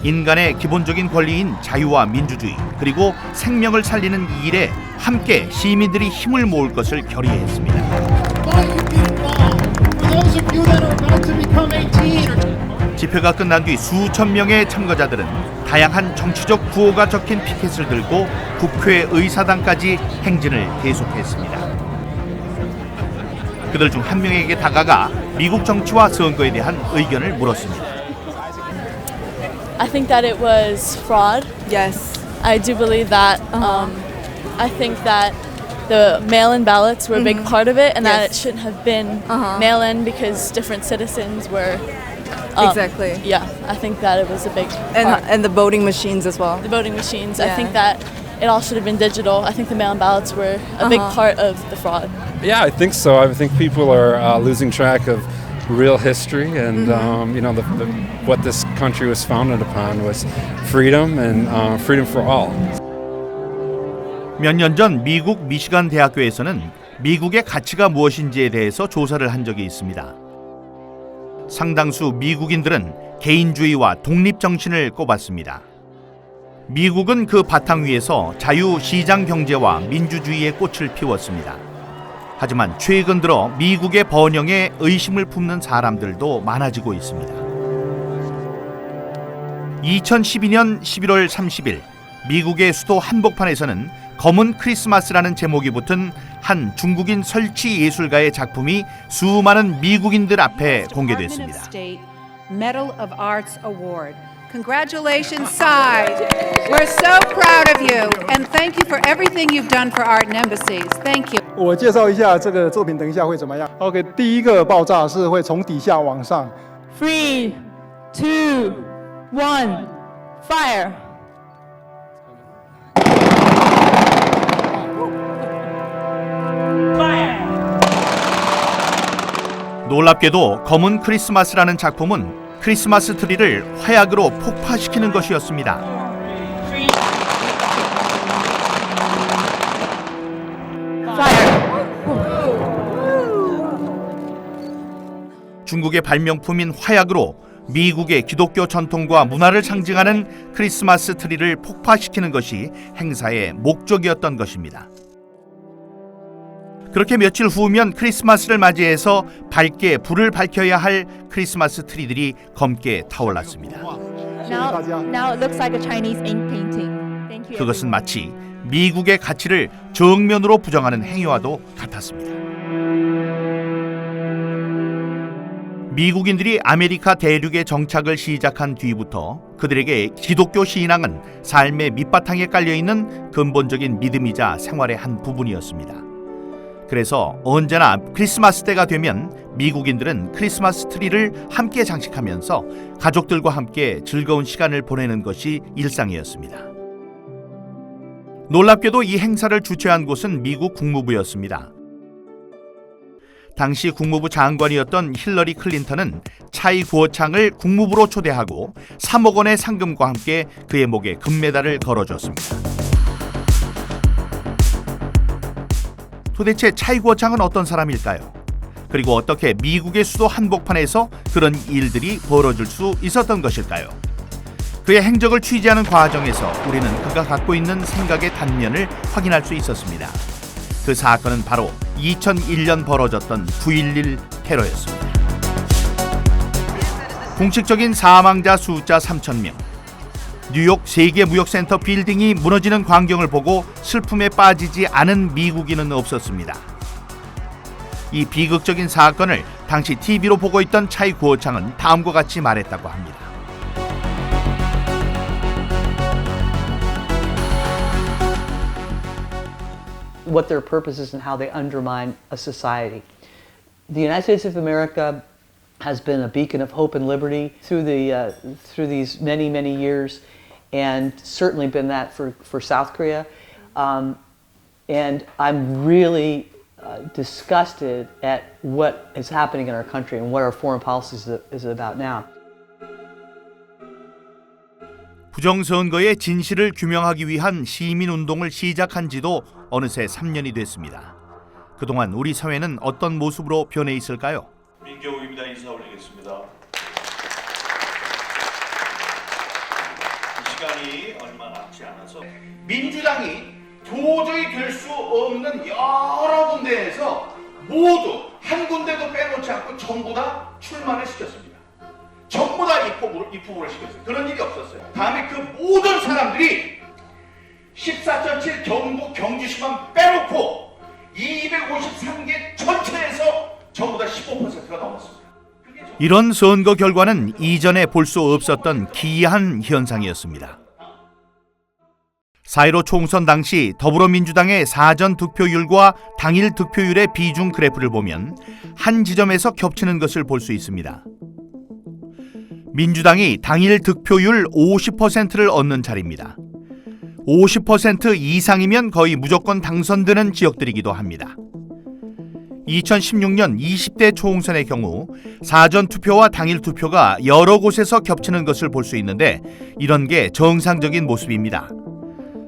인간의 기본적인 권리인 자유와 민주주의, 그리고 생명을 살리는 이 일에 함께 시민들이 힘을 모을 것을 결의했습니다. 집회가 끝난 뒤 수천 명의 참가자들은 다양한 정치적 구호가 적힌 피켓을 들고 국회 의사당까지 행진을 계속했습니다. 그들 중 한 명에게 다가가 미국 정치와 선거에 대한 의견을 물었습니다. I think that it was fraud. Yes. I do believe that. I think that the mail-in ballots were a big part of it, and that it shouldn't have been mail-in because different citizens were Exactly. Yeah, I think that it was a big part. And the voting machines as well. The voting machines. I Yeah. think that it all should have been digital. I think the mail-in ballots were a big part of the fraud. Yeah, I think so. I think people are losing track of real history, and you know, what this country was founded upon was freedom and freedom for all. 몇 년 전 미국 미시간 대학교에서는 미국의 가치가 무엇인지에 대해서 조사를 한 적이 있습니다. 상당수 미국인들은 개인주의와 독립 정신을 꼽았습니다. 미국은 그 바탕 위에서 자유시장 경제와 민주주의의 꽃을 피웠습니다. 하지만 최근 들어 미국의 번영에 의심을 품는 사람들도 많아지고 있습니다. 2012년 11월 30일 미국의 수도 한복판에서는 검은 크리스마스라는 제목이 붙은 한 중국인 설치 예술가의 작품이 수많은 미국인들 앞에 공개됐습니다. Medal of Arts Award. Congratulations, Sai. We're so proud of you, and thank you for everything you've done for art and embassies. Thank you. 我介绍一下这个作品，等一下会怎么样 ？OK， 第一个爆炸是会从底下往上。3, 2, 1, fire. 놀랍게도 검은 크리스마스라는 작품은 크리스마스 트리를 화약으로 폭파시키는 것이었습니다. 중국의 발명품인 화약으로 미국의 기독교 전통과 문화를 상징하는 크리스마스 트리를 폭파시키는 것이 행사의 목적이었던 것입니다. 그렇게 며칠 후면 크리스마스를 맞이해서 밝게 불을 밝혀야 할 크리스마스 트리들이 검게 타올랐습니다. Now it looks like a Chinese ink painting. Thank you. 그것은 마치 미국의 가치를 정면으로 부정하는 행위와도 같았습니다. 미국인들이 아메리카 대륙에 정착을 시작한 뒤부터 그들에게 기독교 신앙은 삶의 밑바탕에 깔려있는 근본적인 믿음이자 생활의 한 부분이었습니다. 그래서 언제나 크리스마스 때가 되면 미국인들은 크리스마스 트리를 함께 장식하면서 가족들과 함께 즐거운 시간을 보내는 것이 일상이었습니다. 놀랍게도 이 행사를 주최한 곳은 미국 국무부였습니다. 당시 국무부 장관이었던 힐러리 클린턴은 차이 구어창을 국무부로 초대하고 3억 원의 상금과 함께 그의 목에 금메달을 걸어줬습니다. 도대체 차이 구어창은 어떤 사람일까요? 그리고 어떻게 미국의 수도 한복판에서 그런 일들이 벌어질 수 있었던 것일까요? 그의 행적을 취재하는 과정에서 우리는 그가 갖고 있는 생각의 단면을 확인할 수 있었습니다. 그 사건은 바로 2001년 벌어졌던 9.11 테러였습니다. 공식적인 사망자 숫자 3,000명, 뉴욕 세계무역센터 빌딩이 무너지는 광경을 보고 슬픔에 빠지지 않은 미국인은 없었습니다. 이 비극적인 사건을 당시 TV로 보고 있던 차이 구어창은 다음과 같이 말했다고 합니다. What their purpose is and how they undermine a society. The United States of America has been a beacon of hope and liberty through these many years, and certainly been that for South Korea. And I'm really disgusted at what is happening in our country and what our foreign policy is about now. 부정선거의 진실을 규명하기 위한 시민운동을 시작한 지도 어느새 3년이 됐습니다. 그동안 우리 사회는 어떤 모습으로 변해 있을까요? 민경욱입니다. 인사 올리겠습니다. 시간이 얼마 남지 않아서 민주당이 도저히 될 수 없는 여러 군데에서 모두 한 군데도 빼놓지 않고 전부 다 출마를 시켰습니다. 전부 다 입후보를 시켰어요. 그런 일이 없었어요. 다음에 그 모든 사람들이 14.7 경북 경주시만 빼놓고 253개 전체에서 전부 다 15%가 넘었습니다. 이런 선거 결과는 이전에 볼 수 없었던 기이한 현상이었습니다. 4.15 총선 당시 더불어민주당의 사전 득표율과 당일 득표율의 비중 그래프를 보면 한 지점에서 겹치는 것을 볼 수 있습니다. 민주당이 당일 득표율 50%를 얻는 자리입니다. 50% 이상이면 거의 무조건 당선되는 지역들이기도 합니다. 2016년 20대 초홍선의 경우 사전 투표와 당일 투표가 여러 곳에서 겹치는 것을 볼 수 있는데 이런 게 정상적인 모습입니다.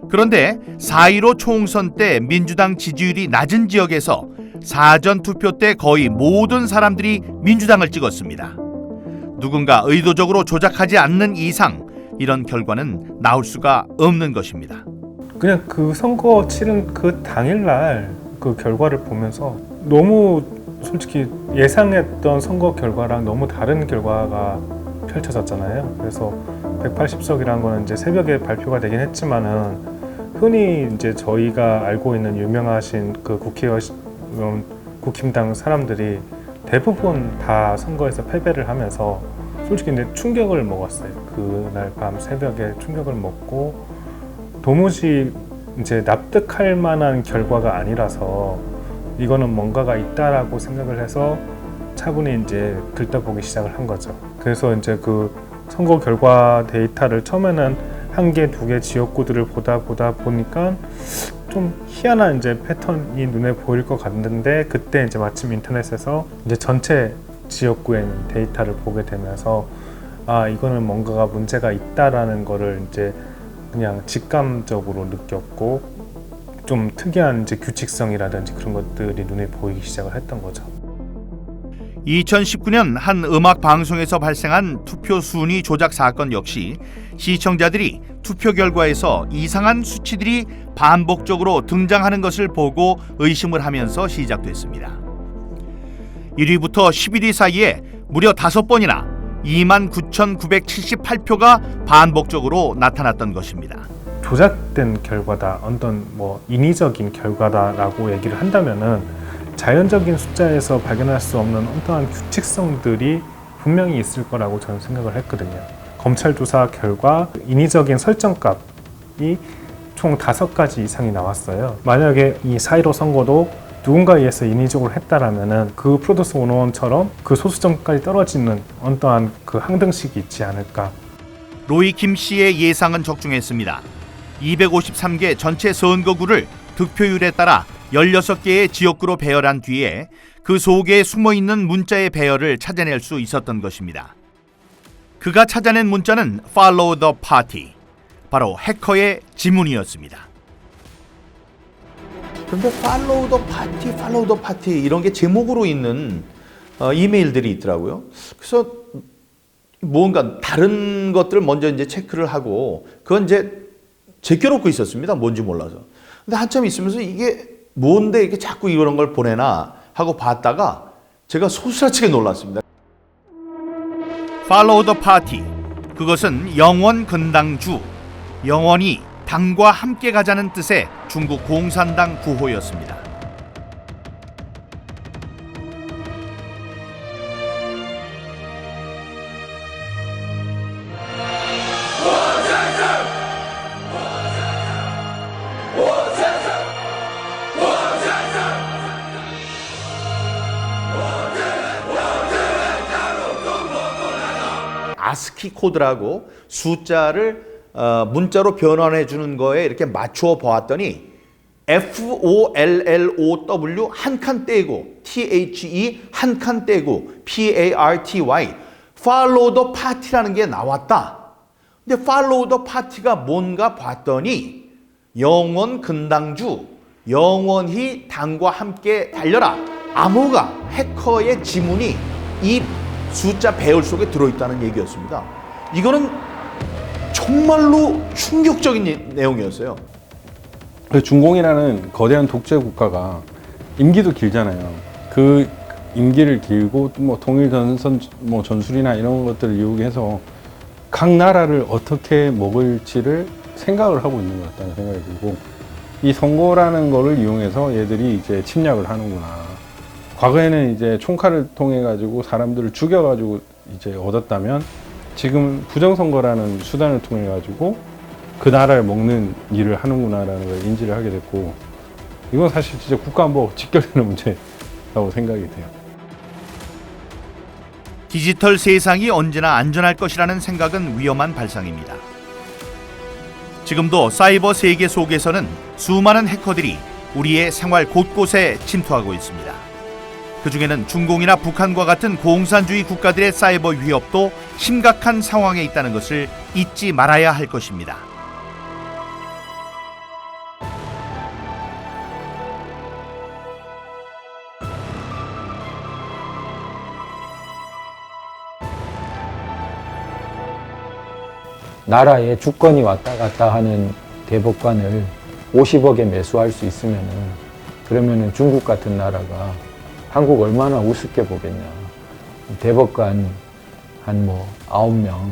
그런데 4.15 초홍선 때 민주당 지지율이 낮은 지역에서 사전 투표 때 거의 모든 사람들이 민주당을 찍었습니다. 누군가 의도적으로 조작하지 않는 이상 이런 결과는 나올 수가 없는 것입니다. 그냥 그 선거 치른 그 당일날 그 결과를 보면서 너무 솔직히 예상했던 선거 결과랑 너무 다른 결과가 펼쳐졌잖아요. 그래서 180석이라는 거는 이제 새벽에 발표가 되긴 했지만은 흔히 이제 저희가 알고 있는 유명하신 그 국회의원, 국힘당 사람들이 대부분 다 선거에서 패배를 하면서 솔직히 이제 충격을 먹었어요. 그날 밤 새벽에 충격을 먹고 도무지 이제 납득할 만한 결과가 아니라서 이거는 뭔가가 있다라고 생각을 해서 차분히 이제 긁어보기 시작을 한 거죠. 그래서 이제 그 선거 결과 데이터를 처음에는 1개, 2개 지역구들을 보다 보니까 좀 희한한 이제 패턴이 눈에 보일 것 같는데 그때 이제 마침 인터넷에서 이제 전체 지역구에 있는 데이터를 보게 되면서 아 이거는 뭔가가 문제가 있다라는 거를 이제 그냥 직감적으로 느꼈고 좀 특이한 이제 규칙성이라든지 그런 것들이 눈에 보이기 시작을 했던 거죠. 2019년 한 음악 방송에서 발생한 투표 순위 조작 사건 역시 시청자들이 투표 결과에서 이상한 수치들이 반복적으로 등장하는 것을 보고 의심을 하면서 시작됐습니다. 1위부터 11위 사이에 무려 5번이나 29,978표가 반복적으로 나타났던 것입니다. 조작된 결과다, 어떤 뭐 인위적인 결과다라고 얘기를 한다면은 자연적인 숫자에서 발견할 수 없는 어떠한 규칙성들이 분명히 있을 거라고 저는 생각을 했거든요. 검찰 조사 결과 인위적인 설정값이 총 5가지 이상이 나왔어요. 만약에 이 4.15 선거도 누군가에 의해서 인위적으로 했다라면은 그 프로듀스 101처럼 그 소수점까지 떨어지는 어떠한 그 항등식이 있지 않을까. 로이 김 씨의 예상은 적중했습니다. 253개 전체 선거구를 득표율에 따라 16개의 지역구로 배열한 뒤에 그 속에 숨어있는 문자의 배열을 찾아낼 수 있었던 것입니다. 그가 찾아낸 문자는 Follow the Party, 바로 해커의 지문이었습니다. 그런데 Follow the Party 이런 게 제목으로 있는 이메일들이 있더라고요. 그래서 뭔가 다른 것들을 먼저 이제 체크를 하고 그건 이제 제껴놓고 있었습니다. 뭔지 몰라서. 근데 한참 있으면서 이게 뭔데 이렇게 자꾸 이런 걸 보내나 하고 봤다가 제가 소스라치게 놀랐습니다. Follow the Party, 그것은 영원 근당주, 영원히 당과 함께 가자는 뜻의 중국 공산당 구호였습니다. 아스키 코드라고 숫자를 문자로 변환해 주는 거에 이렇게 맞추어 보았더니 FOLLOW 한 칸 떼고 THE 한 칸 떼고 PARTY Follow the Party라는 게 나왔다. 근데 Follow the Party가 뭔가 봤더니 영원 근당주, 영원히 당과 함께 달려라. 암호가 해커의 지문이 이 숫자 배열 속에 들어있다는 얘기였습니다. 이거는 정말로 충격적인 내용이었어요. 중공이라는 거대한 독재 국가가 임기도 길잖아요. 그 임기를 길고 뭐 통일 전선 뭐 전술이나 이런 것들을 이용해서 각 나라를 어떻게 먹을지를 생각을 하고 있는 것 같다는 생각이 들고 이 선거라는 거를 이용해서 얘들이 이제 침략을 하는구나. 과거에는 이제 총칼을 통해 가지고 사람들을 죽여 가지고 이제 얻었다면 지금 부정선거라는 수단을 통해 가지고 그 나라를 먹는 일을 하는구나라는 걸 인지를 하게 됐고 이건 사실 진짜 국가안보 직결되는 문제라고 생각이 돼요. 디지털 세상이 언제나 안전할 것이라는 생각은 위험한 발상입니다. 지금도 사이버 세계 속에서는 수많은 해커들이 우리의 생활 곳곳에 침투하고 있습니다. 그중에는 중공이나 북한과 같은 공산주의 국가들의 사이버 위협도 심각한 상황에 있다는 것을 잊지 말아야 할 것입니다. 나라에 주권이 왔다 갔다 하는 대법관을 50억에 매수할 수 있으면은, 그러면은 중국 같은 나라가 한국 얼마나 우습게 보겠냐. 대법관 한 9명,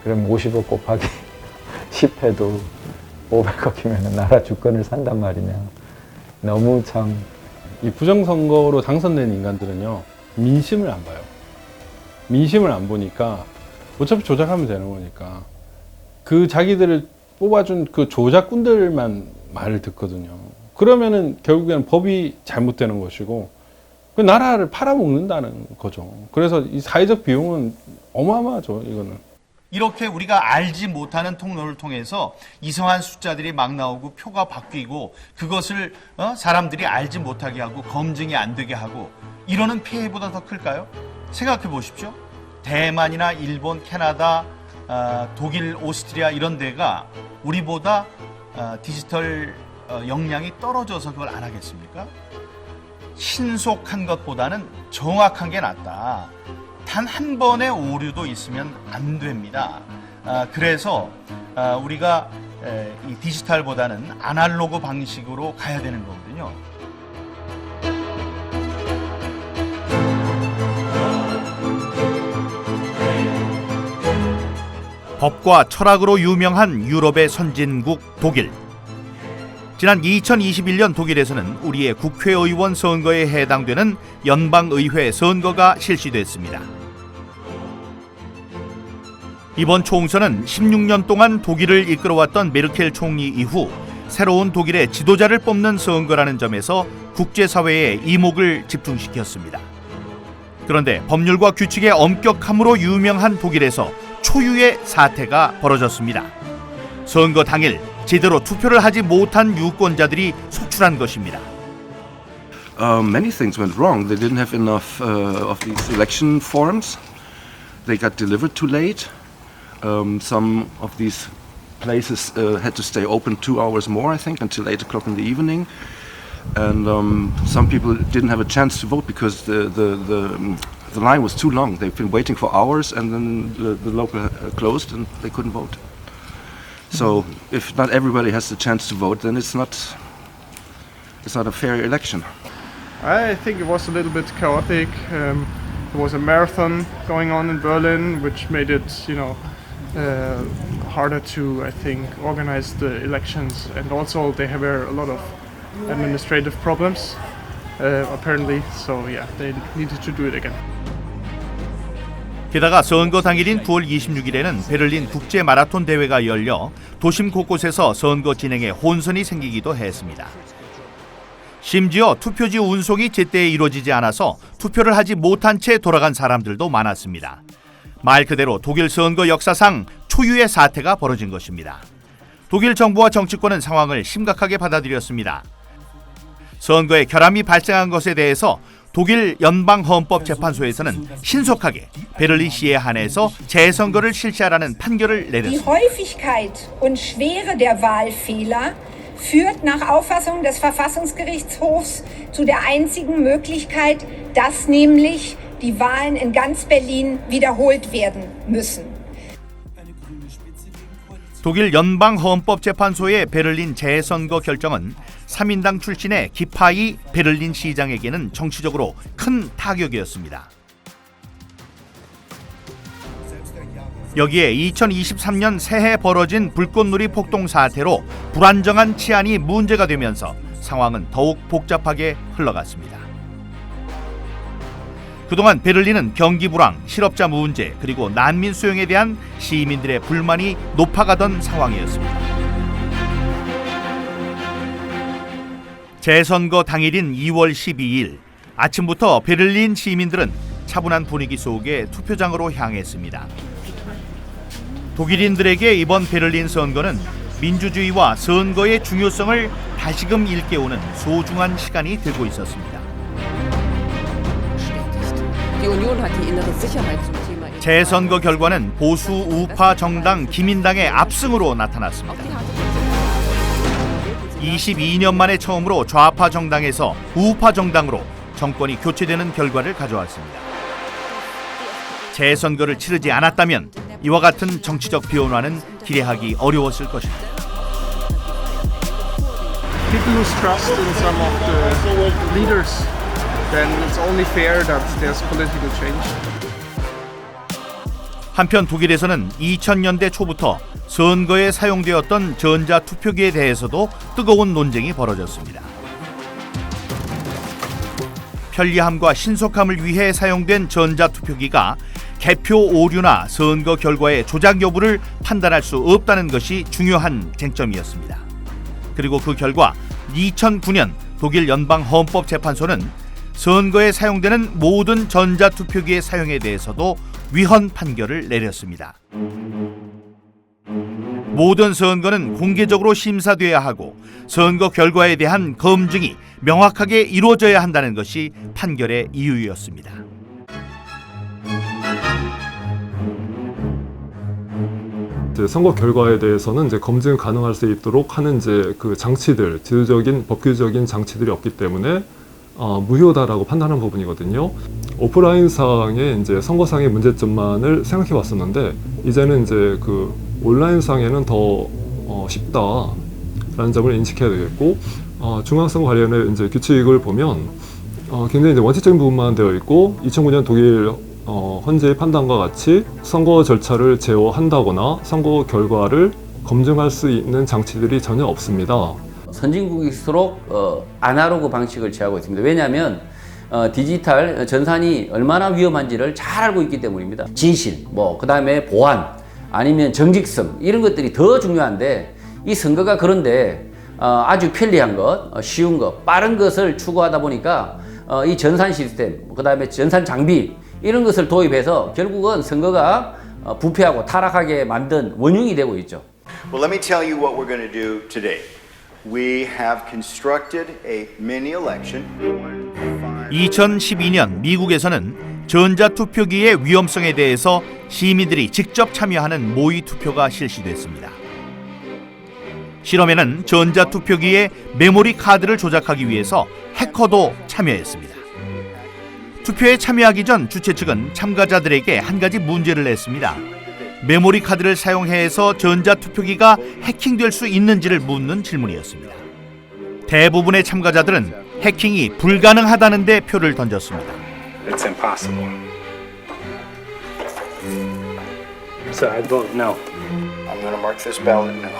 그럼 50억 곱하기 10 해도 500억이면 나라 주권을 산단 말이냐. 너무 참. 이 부정선거로 당선된 인간들은요, 민심을 안 봐요. 민심을 안 보니까 어차피 조작하면 되는 거니까 그 자기들을 뽑아준 그 조작꾼들만 말을 듣거든요. 그러면은 결국에는 법이 잘못되는 것이고 그 나라를 팔아먹는다는 거죠. 그래서 이 사회적 비용은 어마어마하죠, 이거는. 이렇게 우리가 알지 못하는 통로를 통해서 이상한 숫자들이 막 나오고 표가 바뀌고 그것을 사람들이 알지 못하게 하고 검증이 안 되게 하고 이러는 피해보다 더 클까요? 생각해 보십시오. 대만이나 일본, 캐나다, 독일, 오스트리아 이런 데가 우리보다 디지털 역량이 떨어져서 그걸 안 하겠습니까? 신속한 것보다는 정확한 게 낫다. 단 한 번의 오류도 있으면 안 됩니다. 그래서 우리가 이 디지털보다는 아날로그 방식으로 가야 되는 거거든요. 법과 철학으로 유명한 유럽의 선진국 독일. 지난 2021년 독일에서는 우리의 국회의원 선거에 해당되는 연방의회 선거가 실시됐습니다. 이번 총선은 16년 동안 독일을 이끌어왔던 메르켈 총리 이후 새로운 독일의 지도자를 뽑는 선거라는 점에서 국제사회의 이목을 집중시켰습니다. 그런데 법률과 규칙의 엄격함으로 유명한 독일에서 초유의 사태가 벌어졌습니다. 선거 당일 제대로 투표를 하지 못한 유권자들이 속출한 것입니다. Many things went wrong. They didn't have enough of these election forms. They got delivered too late. Some of these places had to stay open 2 hours more, I think, until 8 o'clock in the evening. And some people didn't have a chance to vote because the line was too long. They've been waiting for hours, and then the local closed, and they couldn't vote. So, if not everybody has the chance to vote, then it's not a fair election. I think it was a little bit chaotic. There was a marathon going on in Berlin, which made it, harder to, I think, organize the elections. And also, they have a lot of administrative problems, apparently. So, yeah, they needed to do it again. 게다가 선거 당일인 9월 26일에는 베를린 국제 마라톤 대회가 열려 도심 곳곳에서 선거 진행에 혼선이 생기기도 했습니다. 심지어 투표지 운송이 제때 이루어지지 않아서 투표를 하지 못한 채 돌아간 사람들도 많았습니다. 말 그대로 독일 선거 역사상 초유의 사태가 벌어진 것입니다. 독일 정부와 정치권은 상황을 심각하게 받아들였습니다. 선거에 결함이 발생한 것에 대해서 독일 연방헌법재판소에서는 신속하게 베를린시에 한해서 재선거를 실시하라는 판결을 내렸습니다. Die Häufigkeit und Schwere der Wahlfehler führt nach Auffassung des Verfassungsgerichtshofs zu der einzigen Möglichkeit, dass nämlich die Wahlen in ganz Berlin wiederholt werden müssen. 독일 연방헌법재판소의 베를린 재선거 결정은 3인당 출신의 기파이 베를린 시장에게는 정치적으로 큰 타격이었습니다. 여기에 2023년 새해 벌어진 불꽃놀이 폭동 사태로 불안정한 치안이 문제가 되면서 상황은 더욱 복잡하게 흘러갔습니다. 그동안 베를린은 경기 불황, 실업자 문제, 그리고 난민 수용에 대한 시민들의 불만이 높아가던 상황이었습니다. 재선거 당일인 2월 12일 아침부터 베를린 시민들은 차분한 분위기 속에 투표장으로 향했습니다. 독일인들에게 이번 베를린 선거는 민주주의와 선거의 중요성을 다시금 일깨우는 소중한 시간이 되고 있었습니다. 재선거 결과는 보수 우파 정당 기민당의 압승으로 나타났습니다. 22년 만에 처음으로 좌파 정당에서 우파 정당으로 정권이 교체되는 결과를 가져왔습니다. 재선거를 치르지 않았다면 이와 같은 정치적 변화는 기대하기 어려웠을 것입니다. People lose trust in some of the leaders, then it's only fair that there's political change. 한편 독일에서는 2000년대 초부터 선거에 사용되었던 전자투표기에 대해서도 뜨거운 논쟁이 벌어졌습니다. 편리함과 신속함을 위해 사용된 전자투표기가 개표 오류나 선거 결과의 조작 여부를 판단할 수 없다는 것이 중요한 쟁점이었습니다. 그리고 그 결과 2009년 독일 연방헌법재판소는 선거에 사용되는 모든 전자투표기의 사용에 대해서도 위헌 판결을 내렸습니다. 모든 선거는 공개적으로 심사돼야 하고 선거 결과에 대한 검증이 명확하게 이루어져야 한다는 것이 판결의 이유였습니다. 선거 결과에 대해서는 이제 검증 가능할 수 있도록 하는 이제 그 장치들, 제도적인 법규적인 장치들이 없기 때문에 무효다라고 판단한 부분이거든요. 오프라인상의 이제 선거상의 문제점만을 생각해 왔었는데 이제는 이제 그 온라인상에는 더 쉽다라는 점을 인식해야 되겠고 중앙선거 관련해 이제 규칙을 보면 굉장히 이제 원칙적인 부분만 되어 있고 2009년 독일 헌재의 판단과 같이 선거 절차를 제어한다거나 선거 결과를 검증할 수 있는 장치들이 전혀 없습니다. 선진국일수록 아날로그 방식을 취하고 있습니다. 왜냐하면 디지털 전산이 얼마나 위험한지를 잘 알고 있기 때문입니다. 진실, 그 다음에 보안, 아니면 정직성 이런 것들이 더 중요한데 이 선거가 그런데 아주 편리한 것, 쉬운 것, 빠른 것을 추구하다 보니까 이 전산 시스템, 그 다음에 전산 장비 이런 것을 도입해서 결국은 선거가 부패하고 타락하게 만든 원흉이 되고 있죠. Well, let me tell you what we're going to do today. We have constructed a mini election. 2012년 미국에서는 전자투표기의 위험성에 대해서 시민들이 직접 참여하는 모의 투표가 실시됐습니다. 실험에는 전자투표기의 메모리 카드를 조작하기 위해서 해커도 참여했습니다. 투표에 참여하기 전 주최 측은 참가자들에게 한 가지 문제를 냈습니다. 메모리 카드를 사용해서 전자투표기가 해킹될 수 있는지를 묻는 질문이었습니다. 대부분의 참가자들은 해킹이 불가능하다는 데 표를 던졌습니다. It's impossible. So I vote no. I'm going to mark this ballot no.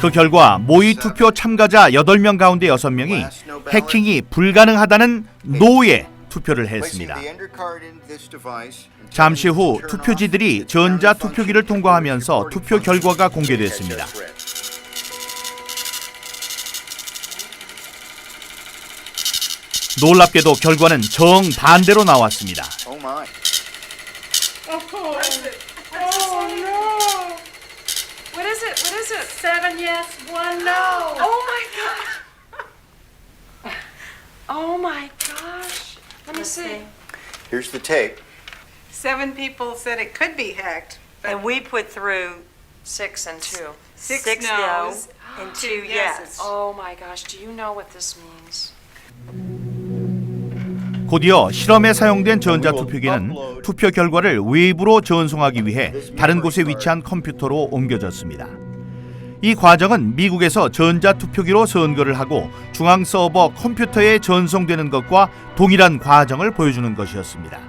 그 결과 모의 투표 참가자 8명 가운데 6명이 해킹이 불가능하다는 노에 투표를 했습니다. 잠시 후 투표지들이 전자투표기를 통과하면서 투표 결과가 공개됐습니다. 놀랍게도 결과는 정반대로 나왔습니다. Oh my. What is it? What is it? 7 yes, 1 no. Oh my gosh. Oh my gosh. Let me see. Here's the tape. 7 people said it could be hacked. And we put through 6 and 2. 6 no's no's and 2 yes. Oh my gosh. Do you know what this means? 곧이어 실험에 사용된 전자투표기는 투표 결과를 외부로 전송하기 위해 다른 곳에 위치한 컴퓨터로 옮겨졌습니다. 이 과정은 미국에서 전자투표기로 선거를 하고 중앙 서버 컴퓨터에 전송되는 것과 동일한 과정을 보여주는 것이었습니다.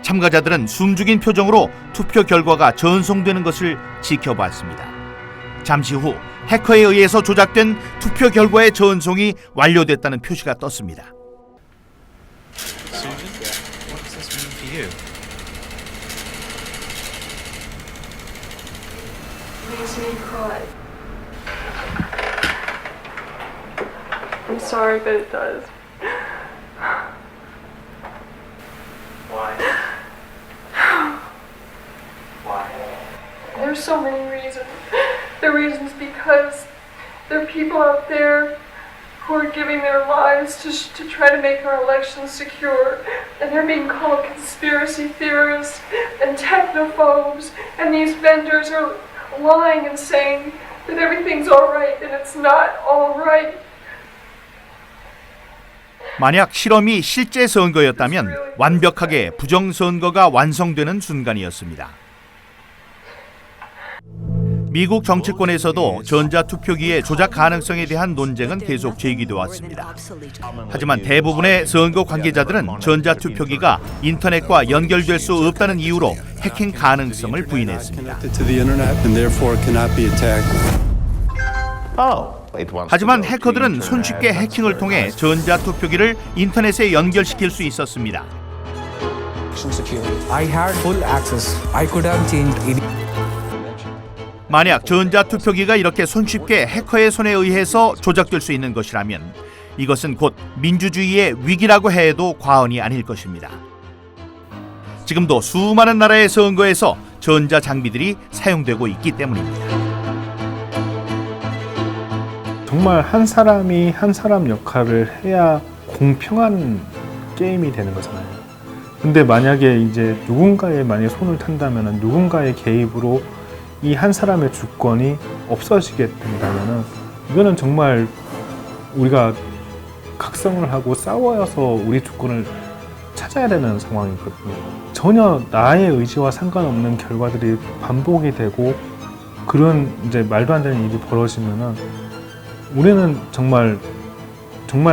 참가자들은 숨죽인 표정으로 투표 결과가 전송되는 것을 지켜봤습니다. 잠시 후 해커에 의해서 조작된 투표 결과의 전송이 완료됐다는 표시가 떴습니다. Susan, what does this mean for you? Makes me cry. I'm sorry, but it does. Why? Why? There's so many reasons. The reasons because there are people out there who are giving their lives to try to make our elections secure, and they're being called conspiracy theorists and technophobes, and these vendors are lying and saying that everything's all right, and it's not all right. 만약 실험이 실제 선거였다면 완벽하게 부정선거가 완성되는 순간이었습니다. 미국 정치권에서도 전자투표기의 조작 가능성에 대한 논쟁은 계속 제기돼 왔습니다. 하지만 대부분의 선거 관계자들은 전자투표기가 인터넷과 연결될 수 없다는 이유로 해킹 가능성을 부인했습니다. 하지만 해커들은 손쉽게 해킹을 통해 전자투표기를 인터넷에 연결시킬 수 있었습니다. I had full access. I could have changed it. 만약 전자투표기가 이렇게 손쉽게 해커의 손에 의해서 조작될 수 있는 것이라면 이것은 곧 민주주의의 위기라고 해도 과언이 아닐 것입니다. 지금도 수많은 나라의 선거에서 전자장비들이 사용되고 있기 때문입니다. 정말 한 사람이 한 사람 역할을 해야 공평한 게임이 되는 거잖아요. 근데 만약에 이제 누군가의 만약에 손을 탄다면 누군가의 개입으로 이 한 사람의 주권이 없어지게 된다면 이거는 정말 우리가 각성을 하고 싸워서 우리 주권을 찾아야 되는 상황이거든요. 전혀 나의 의지와 상관없는 결과들이 반복이 되고 그런 이제 말도 안 되는 일이 벌어지면은 우리는 정말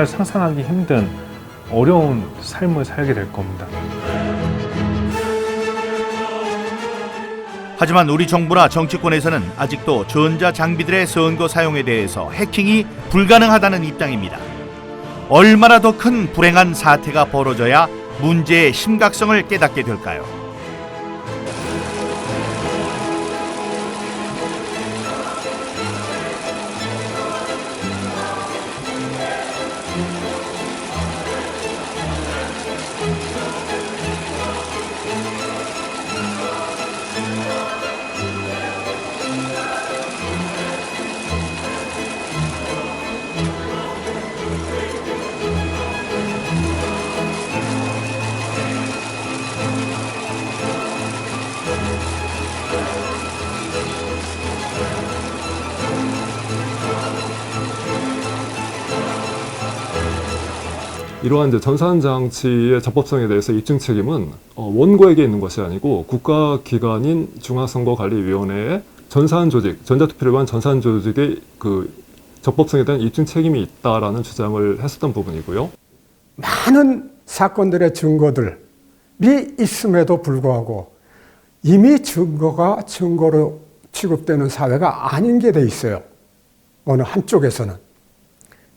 상상하기 힘든 어려운 삶을 살게 될 겁니다. 하지만 우리 정부나 정치권에서는 아직도 전자장비들의 선거 사용에 대해서 해킹이 불가능하다는 입장입니다. 얼마나 더 큰 불행한 사태가 벌어져야 문제의 심각성을 깨닫게 될까요? 이러한 이제 전산 장치의 적법성에 대해서 입증 책임은 원고에게 있는 것이 아니고 국가기관인 중앙선거관리위원회의 전산 조직, 전자투표를 위한 전산 조직의 그 적법성에 대한 입증 책임이 있다라는 주장을 했었던 부분이고요. 많은 사건들의 증거들이 있음에도 불구하고 이미 증거가 증거로 취급되는 사회가 아닌 게 돼 있어요. 어느 한쪽에서는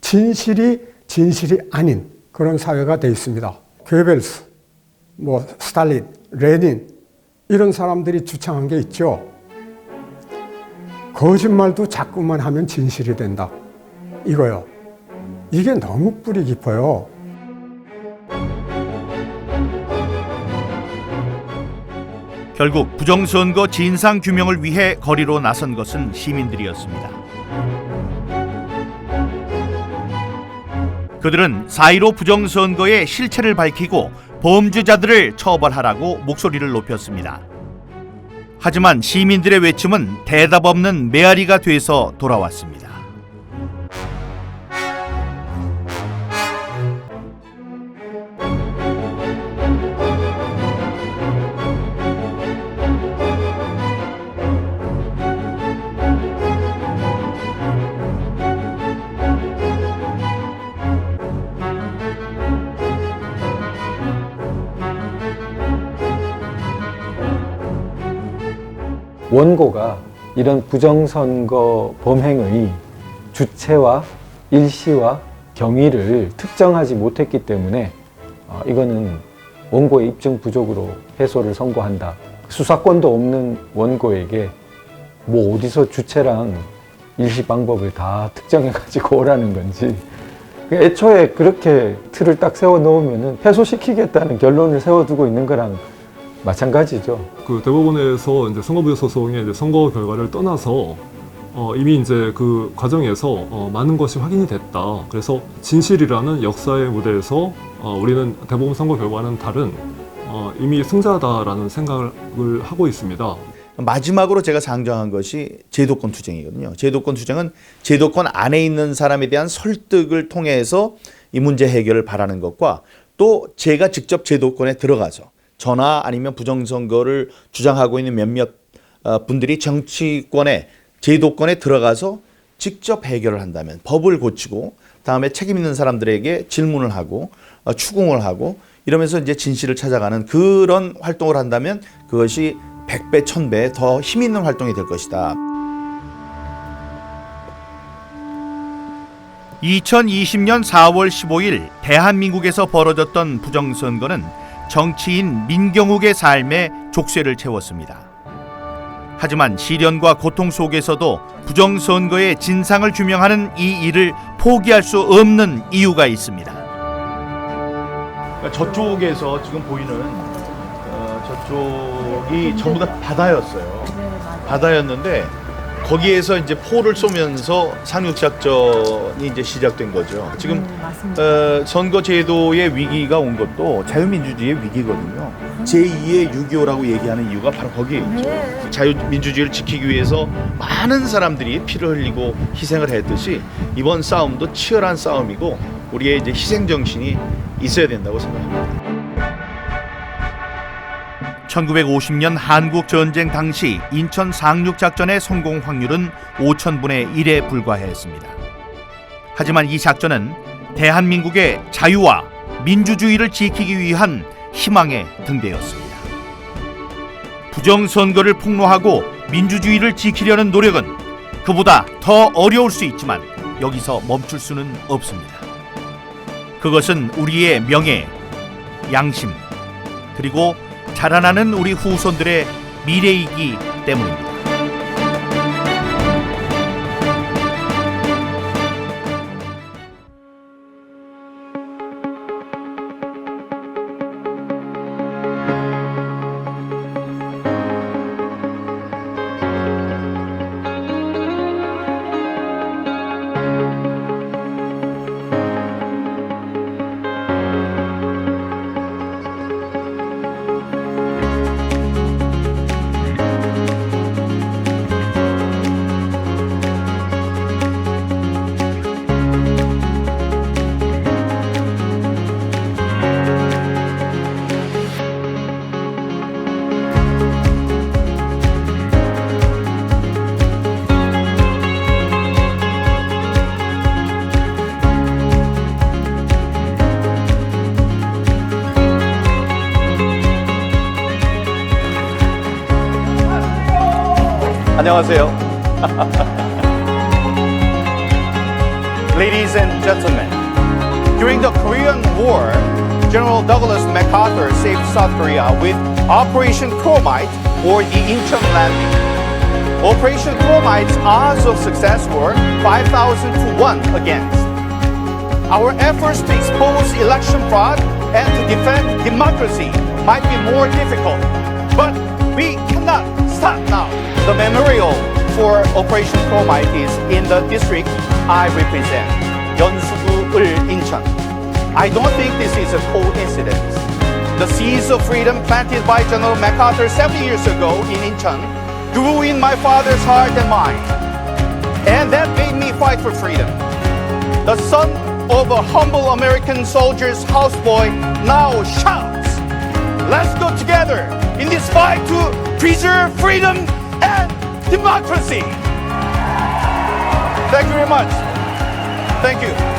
진실이 아닌 그런 사회가 돼 있습니다. 괴벨스, 스탈린, 레닌 이런 사람들이 주창한 게 있죠. 거짓말도 자꾸만 하면 진실이 된다. 이거요. 이게 너무 뿌리 깊어요. 결국 부정선거 진상규명을 위해 거리로 나선 것은 시민들이었습니다. 그들은 4.15 부정선거의 실체를 밝히고 범죄자들을 처벌하라고 목소리를 높였습니다. 하지만 시민들의 외침은 대답 없는 메아리가 돼서 돌아왔습니다. 원고가 이런 부정선거 범행의 주체와 일시와 경위를 특정하지 못했기 때문에 이거는 원고의 입증 부족으로 해소를 선고한다. 수사권도 없는 원고에게 어디서 주체랑 일시 방법을 다 특정해 가지고 오라는 건지 애초에 그렇게 틀을 딱 세워 놓으면은 패소시키겠다는 결론을 세워두고 있는 거랑 마찬가지죠. 그 대법원에서 이제 선거부여 소송의 이제 선거 결과를 떠나서 이미 이제 그 과정에서 많은 것이 확인이 됐다. 그래서 진실이라는 역사의 무대에서 우리는 대법원 선거 결과는 다른 이미 승자다라는 생각을 하고 있습니다. 마지막으로 제가 상정한 것이 제도권 투쟁이거든요. 제도권 투쟁은 제도권 안에 있는 사람에 대한 설득을 통해서 이 문제 해결을 바라는 것과 또 제가 직접 제도권에 들어가서 저나 아니면 부정선거를 주장하고 있는 몇몇 분들이 정치권에 제도권에 들어가서 직접 해결을 한다면 법을 고치고 다음에 책임 있는 사람들에게 질문을 하고 추궁을 하고 이러면서 이제 진실을 찾아가는 그런 활동을 한다면 그것이 100배, 1000배 더 힘 있는 활동이 될 것이다. 2020년 4월 15일 대한민국에서 벌어졌던 부정선거는 정치인 민경욱의 삶에 족쇄를 채웠습니다. 하지만 시련과 고통 속에서도 부정선거의 진상을 규명하는 이 일을 포기할 수 없는 이유가 있습니다. 저쪽에서 지금 보이는 저쪽이 전부 다 바다였어요. 바다였는데 거기에서 이제 포를 쏘면서 상륙작전이 이제 시작된 거죠. 지금 선거제도의 위기가 온 것도 자유민주주의의 위기거든요. 제2의 6.25라고 얘기하는 이유가 바로 거기에 있죠. 자유민주주의를 지키기 위해서 많은 사람들이 피를 흘리고 희생을 했듯이 이번 싸움도 치열한 싸움이고 우리의 이제 희생정신이 있어야 된다고 생각합니다. 1950년 한국전쟁 당시 인천 상륙작전의 성공 확률은 5,000분의 1에 불과했습니다. 하지만 이 작전은 대한민국의 자유와 민주주의를 지키기 위한 희망의 등대였습니다. 부정선거를 폭로하고 민주주의를 지키려는 노력은 그보다 더 어려울 수 있지만 여기서 멈출 수는 없습니다. 그것은 우리의 명예, 양심, 그리고 자라나는 우리 후손들의 미래이기 때문입니다. 안녕하세요. Ladies and gentlemen, during the Korean War, General Douglas MacArthur saved South Korea with Operation Chromite or the Incheon Landing. Operation Chromite's odds of success were 5,000 to 1 against. Our efforts to expose election fraud and to defend democracy might be more difficult, but we cannot stop now. The memorial for Operation Chromite is in the district I represent, Yeonsu-ul, Incheon. I don't think this is a coincidence. The seeds of freedom planted by General MacArthur 70 years ago in Incheon grew in my father's heart and mind, and that made me fight for freedom. The son of a humble American soldier's houseboy now shouts, "Let's go together in this fight to preserve freedom and democracy." Thank you very much. Thank you.